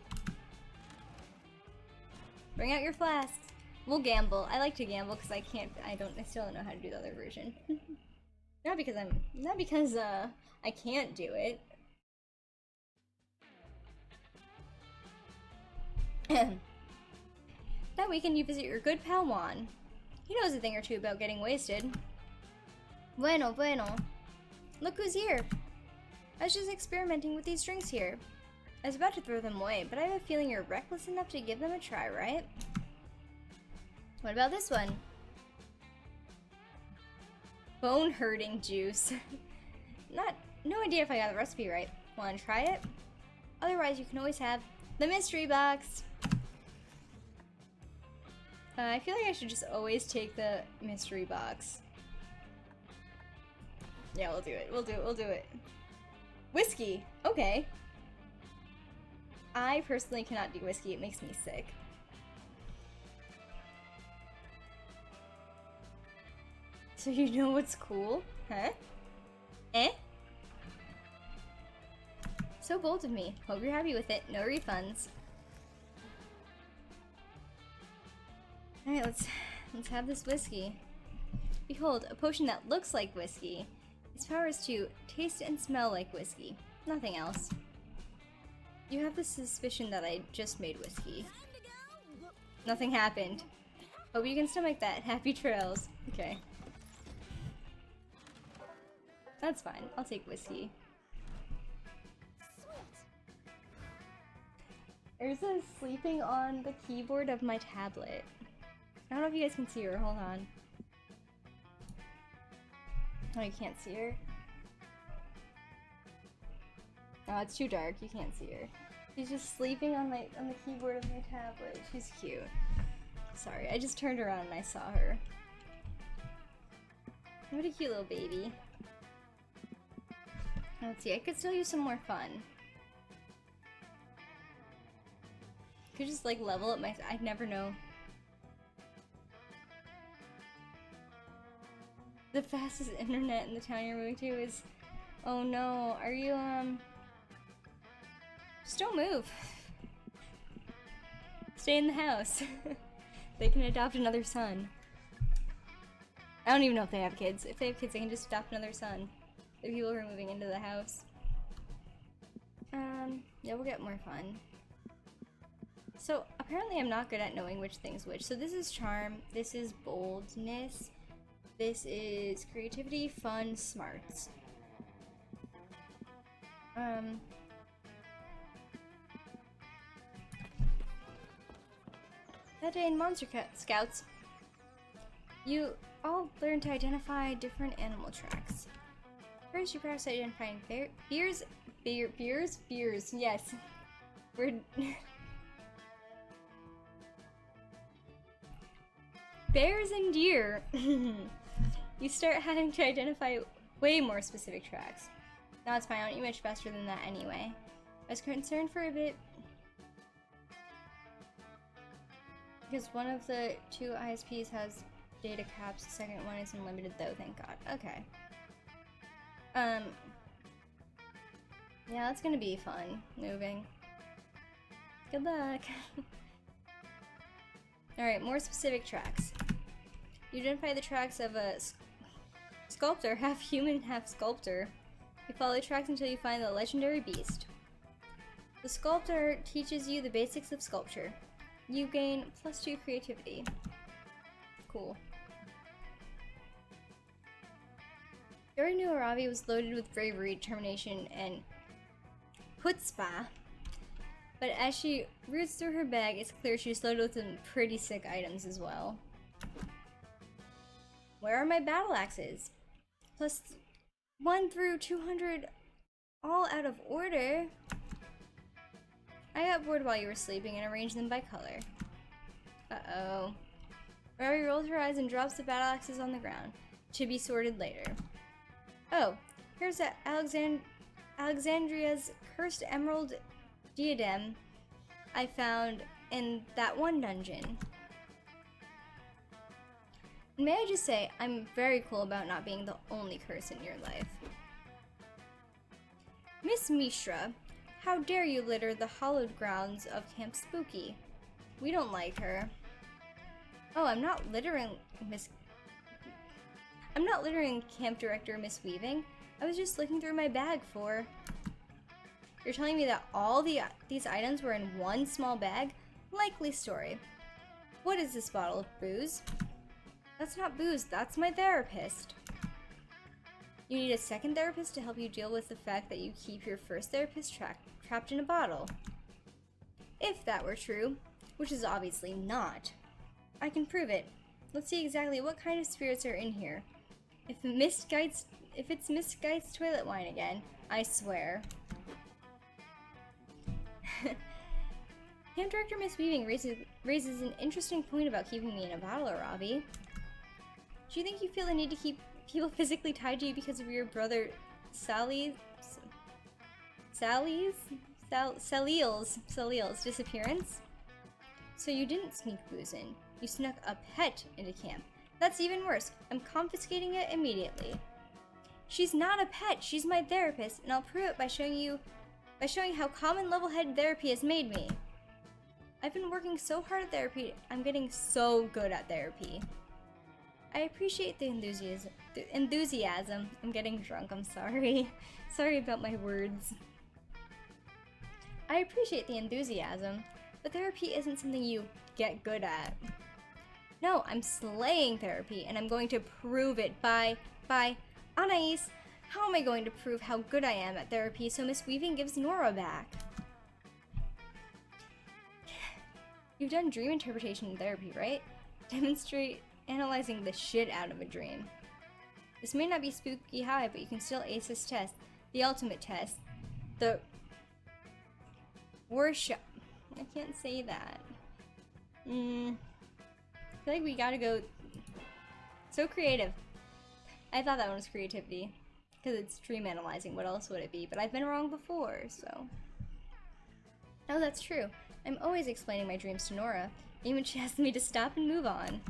Bring out your flasks. We'll gamble. I like to gamble because I still don't know how to do the other version. not because I can't do it. That weekend you visit your good pal Juan. He knows a thing or two about getting wasted. Bueno, bueno. Look who's here. I was just experimenting with these drinks here. I was about to throw them away, but I have a feeling you're reckless enough to give them a try, right? What about this one? Bone-hurting juice. No idea if I got the recipe right. Wanna try it? Otherwise, you can always have the mystery box. I feel like I should just always take the mystery box. Yeah, we'll do it. We'll do it. Whiskey. Okay. I personally cannot do whiskey. It makes me sick. So you know what's cool? Huh? Eh? So bold of me. Hope you're happy with it. No refunds. Alright, let's have this whiskey. Behold, a potion that looks like whiskey. Its power is to taste and smell like whiskey. Nothing else. You have the suspicion that I just made whiskey. Nothing happened. Hope you can stomach that. Happy trails. Okay. That's fine. I'll take whiskey. Erza is sleeping on the keyboard of my tablet. I don't know if you guys can see her. Hold on. Oh, you can't see her? Oh, it's too dark. You can't see her. She's just sleeping on the keyboard of my tablet. She's cute. Sorry, I just turned around and I saw her. What a cute little baby. Let's see, I could still use some more fun. Could just like level up my. I'd never know. The fastest internet in the town you're moving to is. Oh no, are you just don't move. Stay in the house. They can adopt another son. I don't even know if they have kids. If they have kids, they can just adopt another son. The people who are moving into the house. Yeah, we'll get more fun. So, apparently I'm not good at knowing which thing's which. So this is charm, this is boldness, this is creativity, fun, smarts. That day in Monster Scouts, you all learn to identify different animal tracks. First, you practice identifying beers, yes. We're... bears and deer. You start having to identify way more specific tracks. Now it's fine, I don't eat much faster than that anyway. I was concerned for a bit because one of the two ISPs has data caps, the second one is unlimited though, thank god. Okay. Yeah, that's gonna be fun, moving. Good luck. Alright, more specific tracks. You identify the tracks of a sculptor, half human, half sculptor. You follow the tracks until you find the legendary beast. The sculptor teaches you the basics of sculpture. You gain +2 creativity. Cool. You already knew Aaravi was loaded with bravery, determination, and chutzpah. But as she roots through her bag, it's clear she's loaded with some pretty sick items as well. Where are my battle axes? +1 through 200, all out of order. I got bored while you were sleeping and arranged them by color. Uh-oh. Ravi rolls her eyes and drops the battle axes on the ground. To be sorted later. Oh, here's Alexandria's cursed emerald diadem I found in that one dungeon. And may I just say, I'm very cool about not being the only curse in your life. Miss Mishra, how dare you litter the hallowed grounds of Camp Spooky? We don't like her. Oh, I'm not littering Camp Director Miss Weaving. I was just looking through my bag for... You're telling me that all these items were in one small bag? Likely story. What is this bottle of booze? That's not booze, that's my therapist. You need a second therapist to help you deal with the fact that you keep your first therapist trapped in a bottle. If that were true, which is obviously not, I can prove it. Let's see exactly what kind of spirits are in here. If it's Miss Geit's toilet wine again, I swear. Camp Director Miss Weaving raises an interesting point about keeping me in a bottle, Aaravi. Do you think you feel the need to keep people physically tied to you because of your brother Sally's Salil's disappearance? So you didn't sneak booze in. You snuck a pet into camp. That's even worse. I'm confiscating it immediately. She's not a pet. She's my therapist, and I'll prove it by showing how common level-headed therapy has made me. I've been working so hard at therapy. I'm getting so good at therapy. I appreciate the enthusiasm. I'm getting drunk. I'm sorry. Sorry about my words. I appreciate the enthusiasm, but therapy isn't something you get good at. No, I'm slaying therapy, and I'm going to prove it by Anais. How am I going to prove how good I am at therapy so Miss Weaving gives Nora back? You've done dream interpretation in therapy, right? Demonstrate analyzing the shit out of a dream. This may not be spooky high, but you can still ace this test. The ultimate test. The workshop. I can't say that. I feel like we gotta go so creative. I thought that one was creativity. Because it's dream analyzing. What else would it be? But I've been wrong before, so. Oh, that's true. I'm always explaining my dreams to Nora, even when she asks me to stop and move on.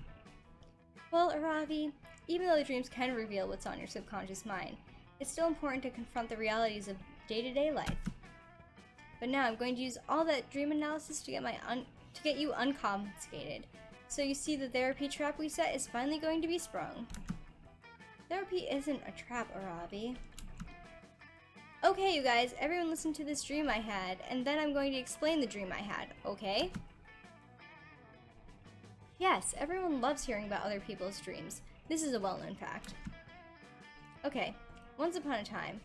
Well, Aaravi, even though the dreams can reveal what's on your subconscious mind, it's still important to confront the realities of day-to-day life. But now I'm going to use all that dream analysis to get you unconfiscated. So you see, the therapy trap we set is finally going to be sprung. Therapy isn't a trap, Aaravi. Okay, you guys, everyone listen to this dream I had, and then I'm going to explain the dream I had, okay? Yes, everyone loves hearing about other people's dreams. This is a well-known fact. Okay, once upon a time,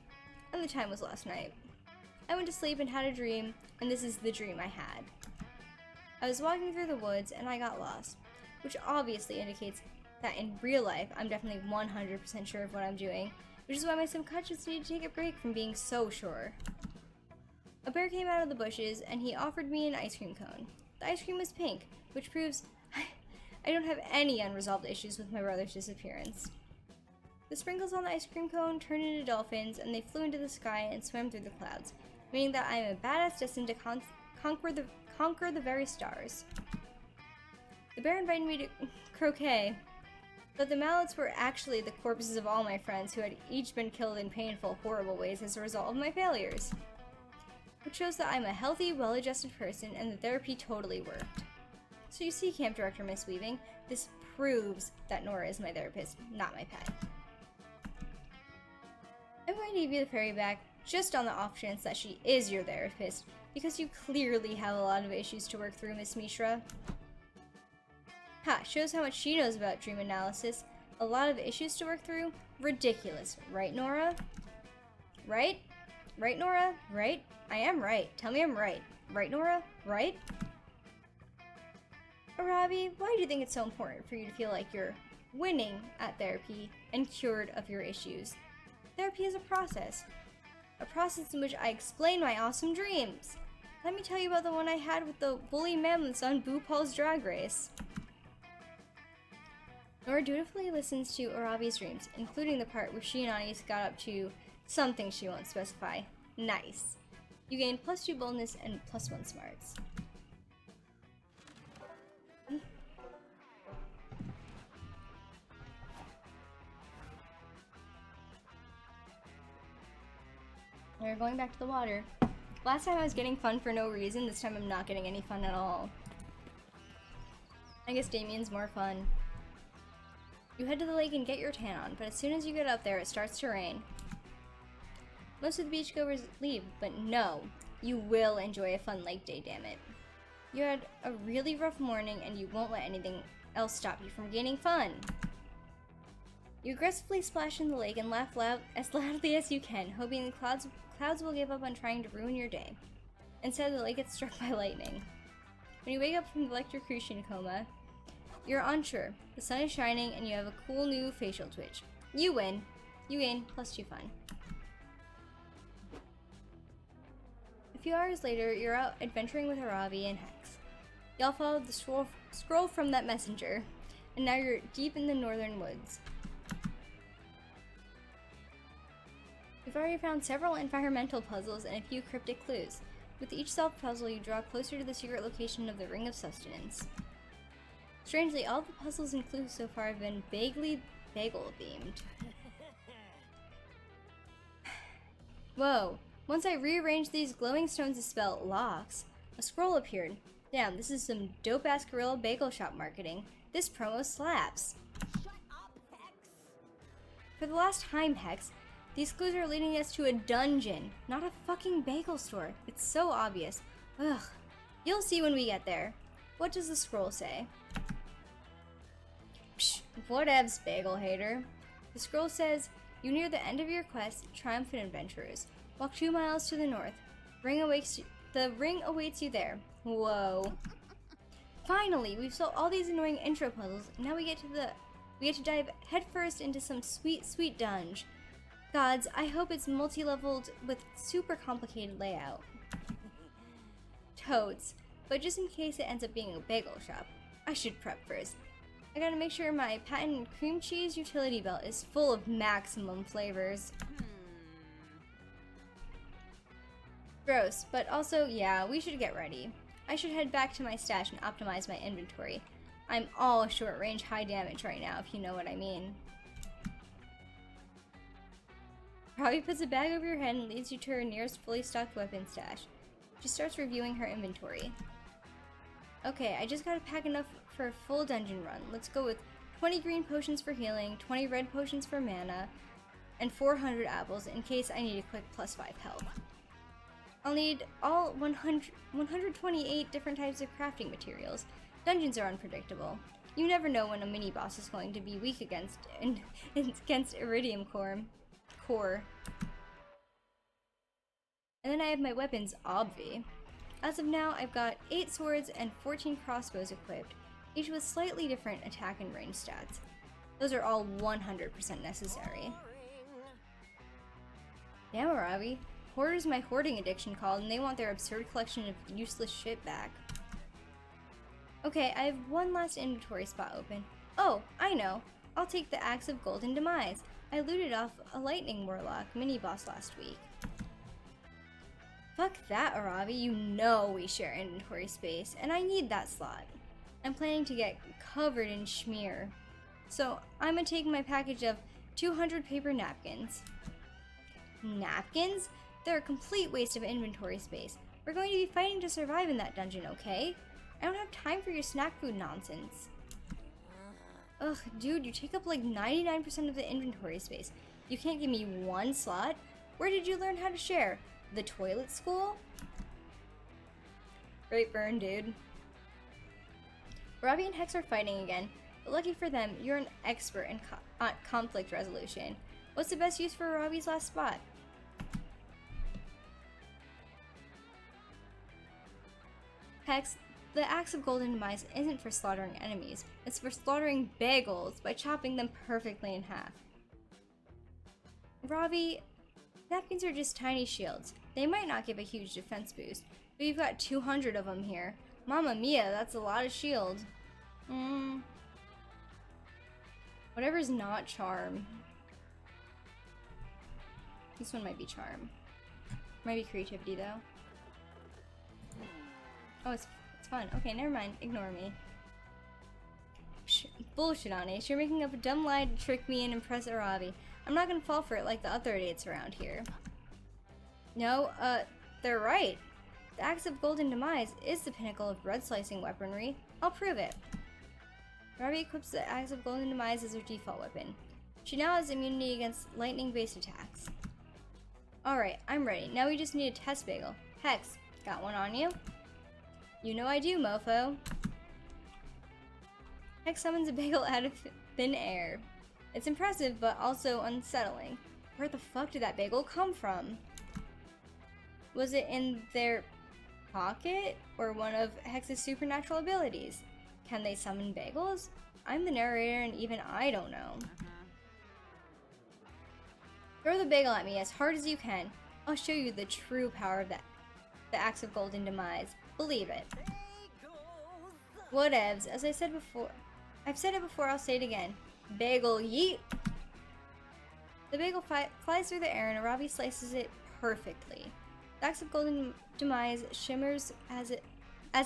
and the time was last night, I went to sleep and had a dream, and this is the dream I had. I was walking through the woods, and I got lost, which obviously indicates that in real life, I'm definitely 100% sure of what I'm doing, which is why my subconscious needed to take a break from being so sure. A bear came out of the bushes, and he offered me an ice cream cone. The ice cream was pink, which proves I don't have any unresolved issues with my brother's disappearance. The sprinkles on the ice cream cone turned into dolphins, and they flew into the sky and swam through the clouds, meaning that I am a badass destined to conquer the very stars. The bear invited me to croquet, but the mallets were actually the corpses of all my friends who had each been killed in painful, horrible ways as a result of my failures. Which shows that I'm a healthy, well-adjusted person, and the therapy totally worked. So you see, Camp Director Miss Weaving, this proves that Nora is my therapist, not my pet. I'm going to give you the fairy back just on the off chance that she is your therapist, because you clearly have a lot of issues to work through, Miss Mishra. Ha, shows how much she knows about dream analysis. A lot of issues to work through? Ridiculous, right, Nora? Right? Right, Nora? Right? I am right. Tell me I'm right. Right, Nora? Right? Aaravi, why do you think it's so important for you to feel like you're winning at therapy and cured of your issues? Therapy is a process in which I explain my awesome dreams. Let me tell you about the one I had with the woolly mammoths on RuPaul's Drag Race. Nora dutifully listens to Aaravi's dreams, including the part where she and Anais got up to something she won't specify. Nice. You gain +2 boldness and +1 smarts. We're going back to the water. Last time I was getting fun for no reason, this time I'm not getting any fun at all. I guess Damien's more fun. You head to the lake and get your tan on, but as soon as you get up there, it starts to rain. Most of the beachgoers leave, but no, you will enjoy a fun lake day, damn it. You had a really rough morning, and you won't let anything else stop you from gaining fun. You aggressively splash in the lake and laugh as loudly as you can, hoping the clouds will give up on trying to ruin your day. Instead, the lake gets struck by lightning. When you wake up from the electrocution coma, you're unsure. The sun is shining, and you have a cool new facial twitch. You win. You gain +2 fun. A few hours later, you're out adventuring with Aaravi and Hex. Y'all followed the scroll from that messenger, and now you're deep in the northern woods. You've already found several environmental puzzles and a few cryptic clues. With each solved puzzle, you draw closer to the secret location of the Ring of Sustenance. Strangely, all the puzzles and clues so far have been vaguely bagel-themed. Whoa. Once I rearranged these glowing stones to spell locks, a scroll appeared. Damn, this is some dope-ass guerrilla bagel shop marketing. This promo slaps. Shut up, Hex. For the last time, Hex, these clues are leading us to a dungeon, not a fucking bagel store. It's so obvious. Ugh. You'll see when we get there. What does the scroll say? Psh, whatevs, bagel hater. The scroll says, you near the end of your quest, triumphant adventurers. Walk 2 miles to the north. The ring awaits you there. Whoa. Finally, we've solved all these annoying intro puzzles, and now we get to dive headfirst into some sweet, sweet dunge. Gods, I hope it's multi-leveled with super complicated layout. Toads. But just in case it ends up being a bagel shop, I should prep first. I gotta make sure my patent cream cheese utility belt is full of maximum flavors. Gross, but also, yeah, we should get ready. I should head back to my stash and optimize my inventory. I'm all short range high damage right now, if you know what I mean. Aaravi puts a bag over your head and leads you to her nearest fully stocked weapon stash. She starts reviewing her inventory. Okay, I just gotta pack enough for a full dungeon run. Let's go with 20 green potions for healing, 20 red potions for mana, and 400 apples in case I need a quick +5 health. I'll need all 128 different types of crafting materials. Dungeons are unpredictable. You never know when a mini-boss is going to be weak against Iridium Core. And then I have my weapons, obvi. As of now, I've got 8 swords and 14 crossbows equipped, each with slightly different attack and range stats. Those are all 100% necessary. Damn, Aaravi. Hoarders my hoarding addiction called, and they want their absurd collection of useless shit back. Okay, I have one last inventory spot open. Oh, I know. I'll take the Axe of Golden Demise. I looted off a Lightning Warlock mini-boss last week. Fuck that, Aaravi. You know we share inventory space, and I need that slot. I'm planning to get covered in schmear. So, I'm gonna take my package of 200 paper napkins. Napkins? They're a complete waste of inventory space. We're going to be fighting to survive in that dungeon, okay? I don't have time for your snack food nonsense. Ugh, dude, you take up like 99% of the inventory space. You can't give me one slot? Where did you learn how to share? The toilet school? Great burn, dude. Aaravi and Hex are fighting again, but lucky for them, you're an expert in conflict resolution. What's the best use for Aaravi's last spot? Hex, the Axe of Golden Demise isn't for slaughtering enemies, it's for slaughtering bagels by chopping them perfectly in half. Aaravi, napkins are just tiny shields. They might not give a huge defense boost, but you've got 200 of them here. Mamma mia, that's a lot of shield. Whatever's not charm. This one might be charm. Might be creativity though. Oh, it's fun. Okay, never mind. Ignore me. Psh, bullshit, Anish. You're making up a dumb lie to trick me and impress Aaravi. I'm not gonna fall for it like the other idiots around here. No, they're right. The Axe of Golden Demise is the pinnacle of bread-slicing weaponry. I'll prove it. Aaravi equips the Axe of Golden Demise as her default weapon. She now has immunity against lightning-based attacks. Alright, I'm ready. Now we just need a test bagel. Hex, got one on you? You know I do, mofo. Hex summons a bagel out of thin air. It's impressive, but also unsettling. Where the fuck did that bagel come from? Was it in their pocket, or one of Hex's supernatural abilities? Can they summon bagels? I'm the narrator and even I don't know. Throw the bagel at me as hard as you can. I'll show you the true power of the Axe of Golden Demise. Believe it. Whatevs, as I said before, I've said it before, I'll say it again. Bagel yeet! The bagel flies through the air and Aaravi slices it perfectly. The axe of golden demise shimmers as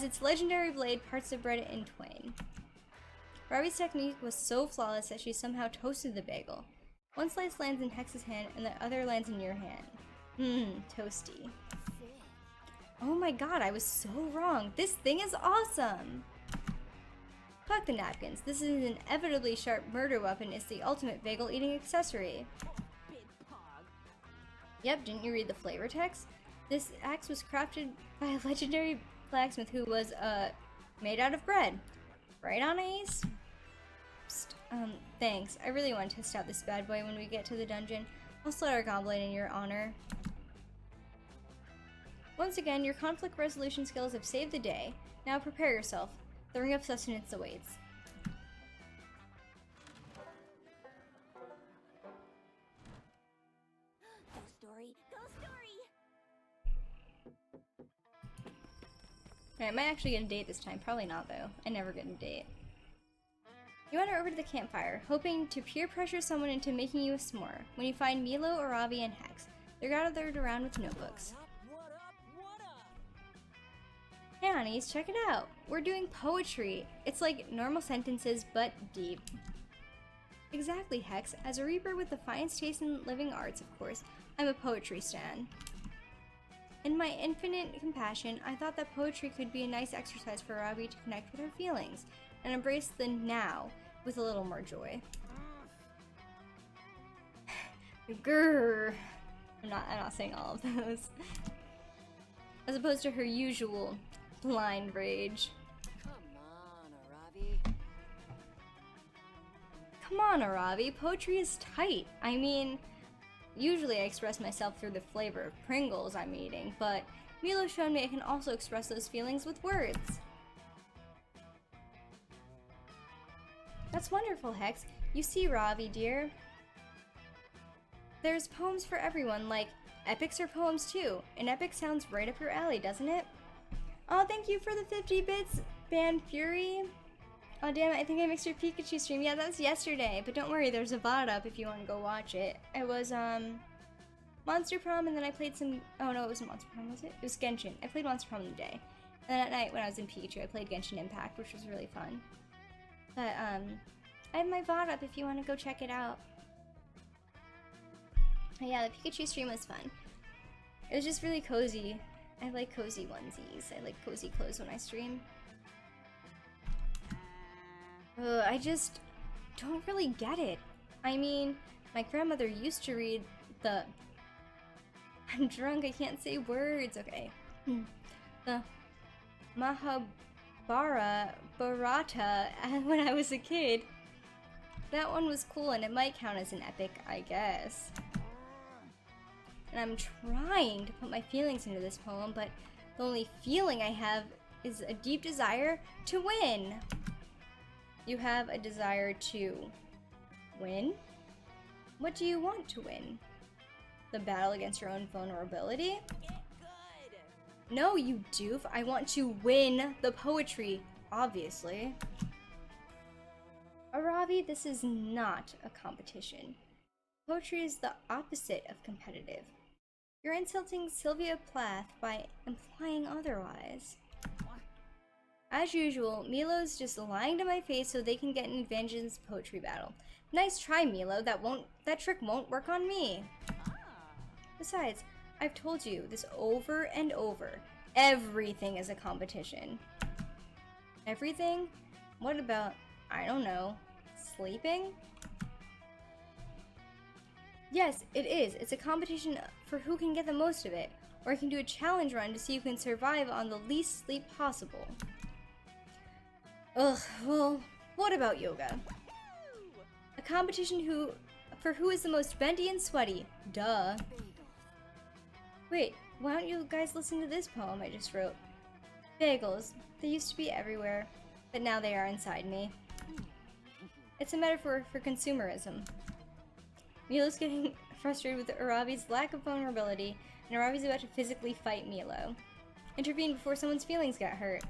its legendary blade parts the bread in twain. Aaravi's technique was so flawless that she somehow toasted the bagel. One slice lands in Hex's hand and the other lands in your hand. Toasty. Oh my god, I was so wrong. This thing is awesome! Fuck the napkins. This is an inevitably sharp murder weapon. It's the ultimate bagel eating accessory. Yep, didn't you read the flavor text? This axe was crafted by a legendary blacksmith who was, made out of bread. Right on, Ace? Psst, thanks. I really want to test out this bad boy when we get to the dungeon. I'll slaughter a goblin in your honor. Once again, your conflict resolution skills have saved the day. Now prepare yourself. The ring of sustenance awaits. Ghost story, ghost story. I might actually get a date this time. Probably not, though. I never get a date. You wander over to the campfire, hoping to peer pressure someone into making you a s'more. When you find Milo, Aaravi, and Hex, they're gathered around with notebooks. Hey honeys, check it out! We're doing poetry! It's like normal sentences, but deep. Exactly, Hex. As a reaper with the finest taste in living arts, of course, I'm a poetry stan. In my infinite compassion, I thought that poetry could be a nice exercise for Aaravi to connect with her feelings, and embrace the now with a little more joy. Grrr! I'm not saying all of those. As opposed to her usual blind rage. Come on, Aaravi. Poetry is tight. I mean, usually I express myself through the flavor of Pringles I'm eating, but Milo showed me I can also express those feelings with words. That's wonderful, Hex. You see, Ravi, dear. There's poems for everyone, like epics are poems too. An epic sounds right up your alley, doesn't it? Oh, thank you for the 50 bits, Band Fury. Oh damn it, I think I mixed your Pikachu stream. Yeah, that was yesterday, but don't worry, there's a VOD up if you want to go watch it. It was, Monster Prom, and then I played some, oh no, it wasn't Monster Prom, was it? It was Genshin. I played Monster Prom in the day. And then at night, when I was in Pikachu, I played Genshin Impact, which was really fun. But, I have my VOD up if you want to go check it out. But yeah, the Pikachu stream was fun. It was just really cozy. I like cozy onesies. I like cozy clothes when I stream. I just don't really get it. I mean, my grandmother used to read the... I'm drunk, I can't say words. Okay. The Bharata when I was a kid. That one was cool, and it might count as an epic, I guess. And I'm trying to put my feelings into this poem, but the only feeling I have is a deep desire to win. You have a desire to win? What do you want to win? The battle against your own vulnerability? No, you doof. I want to win the poetry, obviously. Aaravi, this is not a competition. Poetry is the opposite of competitive. You're insulting Sylvia Plath by implying otherwise. As usual, Milo's just lying to my face so they can get an advantage in this poetry battle. Nice try, Milo. That trick won't work on me. Besides, I've told you this over and over. Everything is a competition. Everything? What about, I don't know, sleeping? Yes, it is. It's a competition for who can get the most of it. Or I can do a challenge run to see who can survive on the least sleep possible. Ugh, well, what about yoga? A competition for who is the most bendy and sweaty. Duh. Wait, why don't you guys listen to this poem I just wrote? Bagels. They used to be everywhere, but now they are inside me. It's a metaphor for consumerism. Milo's getting frustrated with Aaravi's lack of vulnerability, and Aaravi's about to physically fight Milo. Intervene before someone's feelings get hurt.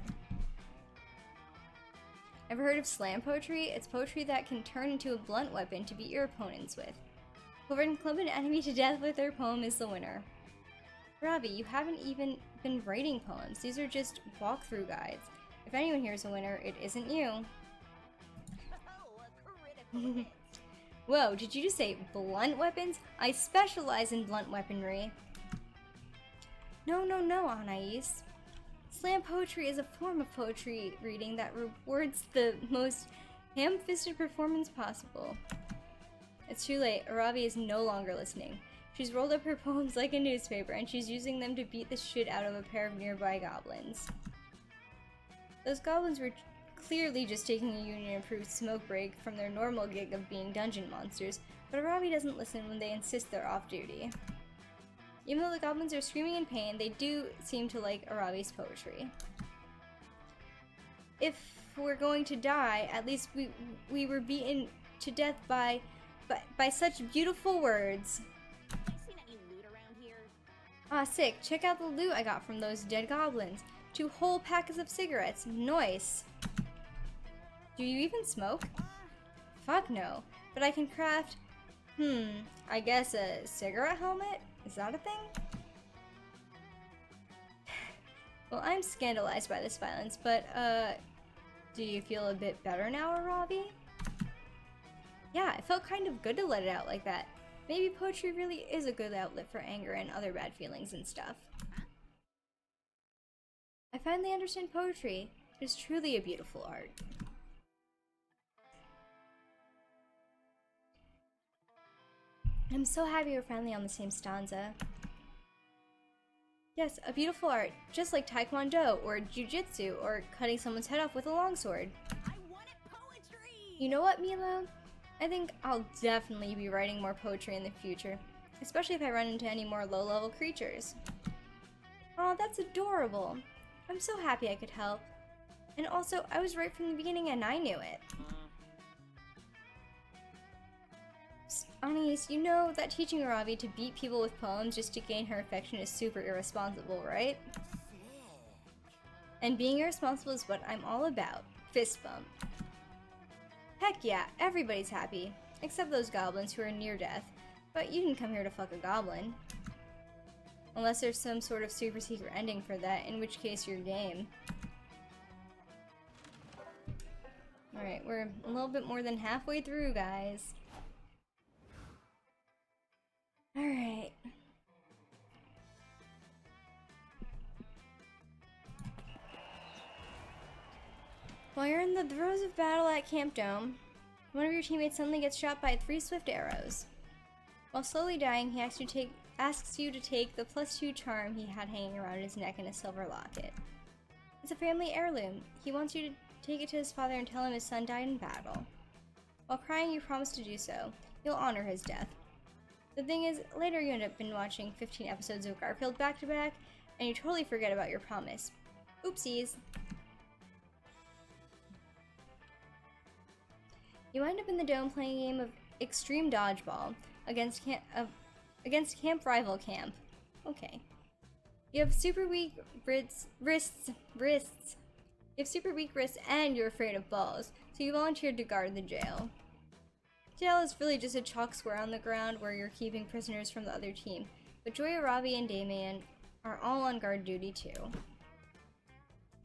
Ever heard of slam poetry? It's poetry that can turn into a blunt weapon to beat your opponents with. Whoever can club an enemy to death with their poem is the winner. Ravi, you haven't even been writing poems. These are just walkthrough guides. If anyone here is a winner, it isn't you. Oh, a critical hit. Whoa, did you just say blunt weapons? I specialize in blunt weaponry. No, Anais. Slam poetry is a form of poetry reading that rewards the most ham-fisted performance possible. It's too late. Aaravi is no longer listening. She's rolled up her poems like a newspaper, and she's using them to beat the shit out of a pair of nearby goblins. Those goblins were clearly just taking a union-approved smoke break from their normal gig of being dungeon monsters, but Aaravi doesn't listen when they insist they're off-duty. Even though the goblins are screaming in pain, they do seem to like Aaravi's poetry. If we're going to die, at least we were beaten to death by such beautiful words. Have you seen any loot around here? Ah, sick. Check out the loot I got from those dead goblins. 2 whole packets of cigarettes. Nice. Do you even smoke? Fuck no. But I can craft, I guess a cigarette helmet? Is that a thing? Well, I'm scandalized by this violence, but, do you feel a bit better now, Aaravi? Yeah, it felt kind of good to let it out like that. Maybe poetry really is a good outlet for anger and other bad feelings and stuff. I finally understand poetry. It is truly a beautiful art. I'm so happy we're finally on the same stanza. Yes, a beautiful art, just like Taekwondo, or Jiu-Jitsu, or cutting someone's head off with a longsword. I wanted poetry! You know what, Milo? I think I'll definitely be writing more poetry in the future, especially if I run into any more low-level creatures. Aw, that's adorable. I'm so happy I could help. And also, I was right from the beginning and I knew it. Anais, you know that teaching Aaravi to beat people with poems just to gain her affection is super irresponsible, right? And being irresponsible is what I'm all about. Fist bump. Heck yeah, everybody's happy. Except those goblins who are near death. But you didn't come here to fuck a goblin. Unless there's some sort of super secret ending for that, in which case you're game. Alright, we're a little bit more than halfway through, guys. Alright. While you're in the throes of battle at Camp Dome, one of your teammates suddenly gets shot by 3 swift arrows. While slowly dying, he asks you to take the +2 charm he had hanging around his neck in a silver locket. It's a family heirloom. He wants you to take it to his father and tell him his son died in battle. While crying, you promise to do so. You'll honor his death. The thing is, later you end up watching 15 episodes of Garfield back-to-back, and you totally forget about your promise. Oopsies. You wind up in the dome playing a game of extreme dodgeball against camp rival camp. Okay. You have super weak wrists. You have super weak wrists and you're afraid of balls, so you volunteered to guard the jail. Jail is really just a chalk square on the ground where you're keeping prisoners from the other team, but Joy, Aaravi, and Damien are all on guard duty too.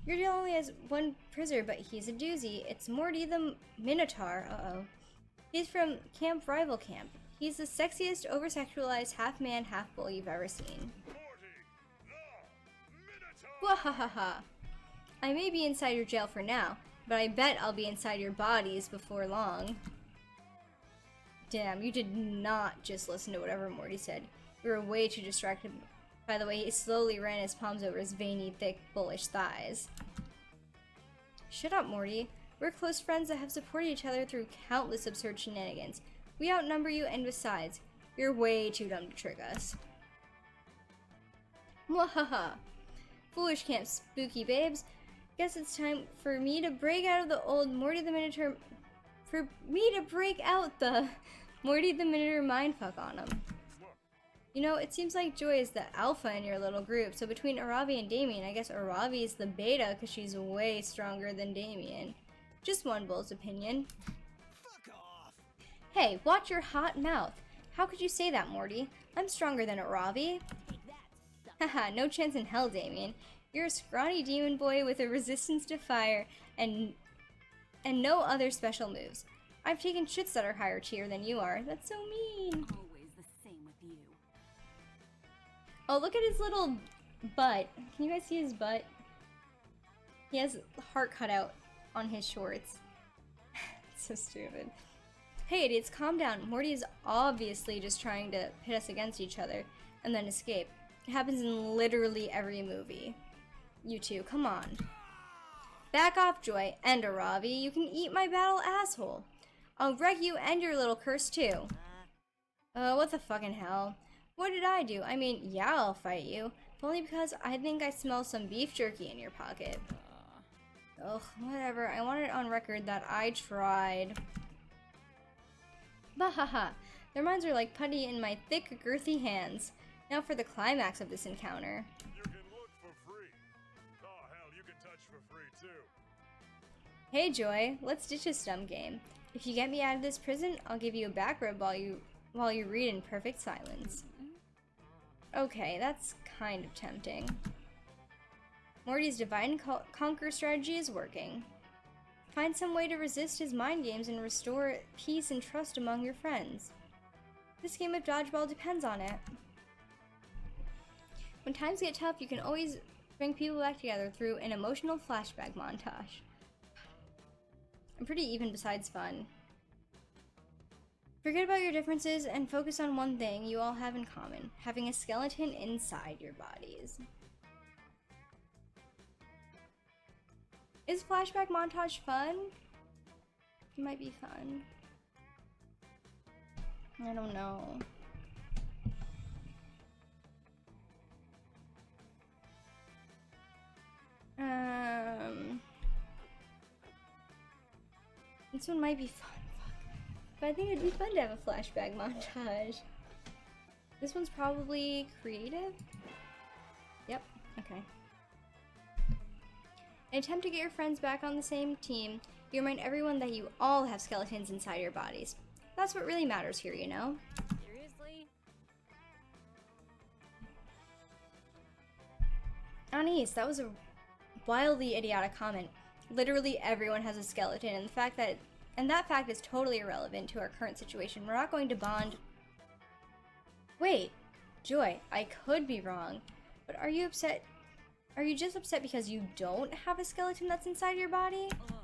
Your jail only has 1 prisoner, but he's a doozy. It's Morty the Minotaur. Uh-oh. He's from Camp Rival Camp. He's the sexiest, over-sexualized half-man, half-bull you've ever seen. Wahahaha. I may be inside your jail for now, but I bet I'll be inside your bodies before long. Damn, you did not just listen to whatever Morty said. You were way too distracted by the way he slowly ran his palms over his veiny, thick, bullish thighs. Shut up, Morty. We're close friends that have supported each other through countless absurd shenanigans. We outnumber you, and besides, you're way too dumb to trick us. Mwahaha. Foolish camp, spooky babes. Guess it's time for me to break out of the old Morty the Minotaur... For me to break out the Morty the Minotaur mindfuck on him. You know, it seems like Joy is the alpha in your little group, so between Aaravi and Damien, I guess Aaravi is the beta because she's way stronger than Damien. Just one bull's opinion. Fuck off! Hey, watch your hot mouth. How could you say that, Morty? I'm stronger than Aaravi. Take that, Haha, no chance in hell, Damien. You're a scrawny demon boy with a resistance to fire and no other special moves. I've taken shits that are higher tier than you are. That's so mean. Always the same with you. Oh, look at his little butt. Can you guys see his butt? He has a heart cut out on his shorts. So stupid. Hey idiots, calm down. Morty is obviously just trying to pit us against each other and then escape. It happens in literally every movie. You two, come on. Back off, Joy, and Aaravi. You can eat my battle, asshole. I'll wreck you and your little curse too. What the fucking hell? What did I do? I mean, yeah, I'll fight you. But only because I think I smell some beef jerky in your pocket. Ugh, whatever. I want it on record that I tried. Bahaha. Their minds are like putty in my thick, girthy hands. Now for the climax of this encounter. You can look for free. Oh, hell, you can touch for free, too. Hey, Joy. Let's ditch this dumb game. If you get me out of this prison, I'll give you a back rub while you read in perfect silence. Okay, that's kind of tempting. Morty's divide and conquer strategy is working. Find some way to resist his mind games and restore peace and trust among your friends. This game of dodgeball depends on it. When times get tough, you can always bring people back together through an emotional flashback montage. I'm pretty even besides fun. Forget about your differences and focus on one thing you all have in common: having a skeleton inside your bodies. Is flashback montage fun? It might be fun. I don't know. This one might be fun. Fuck. But I think it'd be fun to have a flashback montage. This one's probably creative? Yep, okay. In an attempt to get your friends back on the same team, you remind everyone that you all have skeletons inside your bodies. That's what really matters here, you know? Seriously? Anise, that was a wildly idiotic comment. Literally everyone has a skeleton, and that fact is totally irrelevant to our current situation. We're not going to bond. Wait, Joy, I could be wrong, but are you upset? Are you just upset because you don't have a skeleton that's inside your body? Ugh.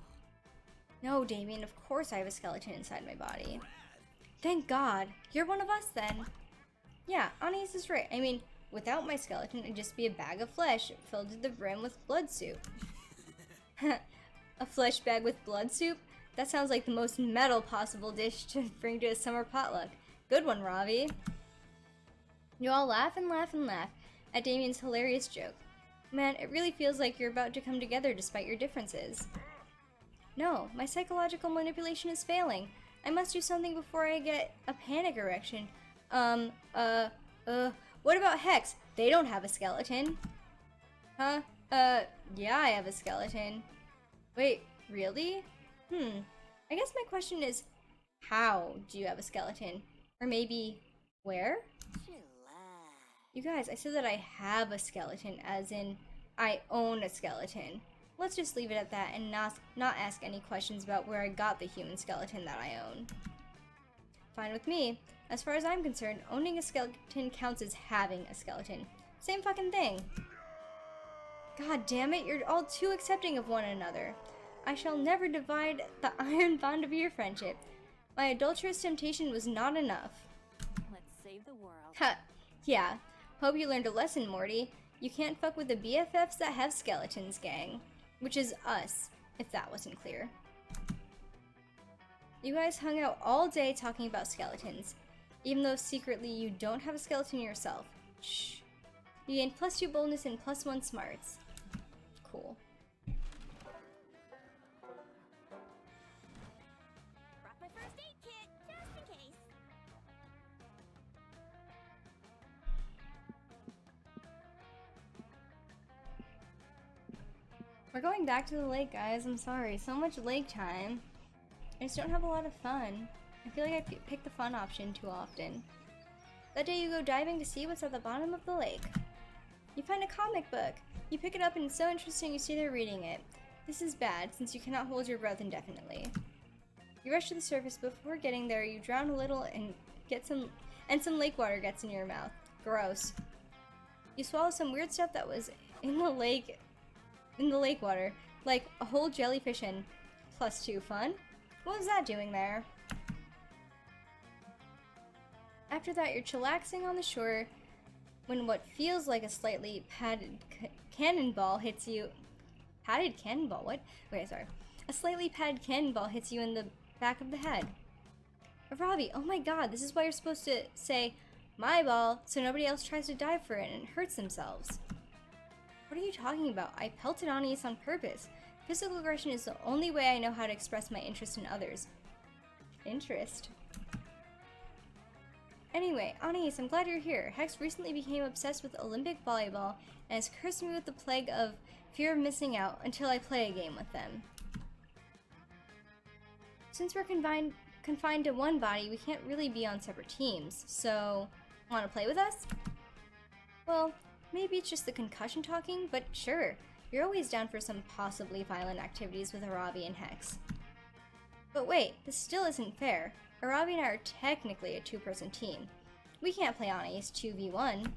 No, Damien, of course I have a skeleton inside my body. Thank God. You're one of us then. Yeah, Anise is right. I mean, without my skeleton, it'd just be a bag of flesh filled to the brim with blood soup. A flesh bag with blood soup? That sounds like the most metal possible dish to bring to a summer potluck. Good one, Ravi. You all laugh and laugh and laugh at Damien's hilarious joke. Man, it really feels like you're about to come together despite your differences. No, my psychological manipulation is failing. I must do something before I get a panic erection. What about Hex? They don't have a skeleton. Huh? Yeah, I have a skeleton. Wait, really? I guess my question is, how do you have a skeleton? Or maybe, where? You guys, I said that I have a skeleton, as in, I own a skeleton. Let's just leave it at that and not ask any questions about where I got the human skeleton that I own. Fine with me. As far as I'm concerned, owning a skeleton counts as having a skeleton. Same fucking thing. God damn it, you're all too accepting of one another. I shall never divide the iron bond of your friendship. My adulterous temptation was not enough. Let's save the world. Ha, yeah. Hope you learned a lesson, Morty. You can't fuck with the BFFs that have skeletons, gang. Which is us, if that wasn't clear. You guys hung out all day talking about skeletons, even though secretly you don't have a skeleton yourself. Shh. You gained +2 boldness and +1 smarts. Cool. Brought my first aid kit, just in case. We're going back to the lake, guys. I'm sorry. So much lake time. I just don't have a lot of fun. I feel like I pick the fun option too often. That day you go diving to see what's at the bottom of the lake. You find a comic book. You pick it up and it's so interesting you stay there reading it. This is bad, since you cannot hold your breath indefinitely. You rush to the surface, but before getting there, you drown a little and some lake water gets in your mouth. Gross. You swallow some weird stuff that was in the lake water, like a whole jellyfish and +2 fun? What was that doing there? After that, you're chillaxing on the shore when what feels like a slightly padded cannonball hits you. Padded cannonball? What? Okay, sorry. A slightly padded cannonball hits you in the back of the head. Aaravi, oh my god, this is why you're supposed to say, my ball, so nobody else tries to dive for it and hurts themselves. What are you talking about? I pelted Anais on purpose. Physical aggression is the only way I know how to express my interest in others. Interest? Anyway, Anais, I'm glad you're here. Hex recently became obsessed with Olympic volleyball and has cursed me with the plague of fear of missing out until I play a game with them. Since we're confined to one body, we can't really be on separate teams, so want to play with us? Well, maybe it's just the concussion talking, but sure. You're always down for some possibly violent activities with Aaravi and Hex. But wait, this still isn't fair. Aaravi and I are technically a 2-person team. We can't play Anais 2v1.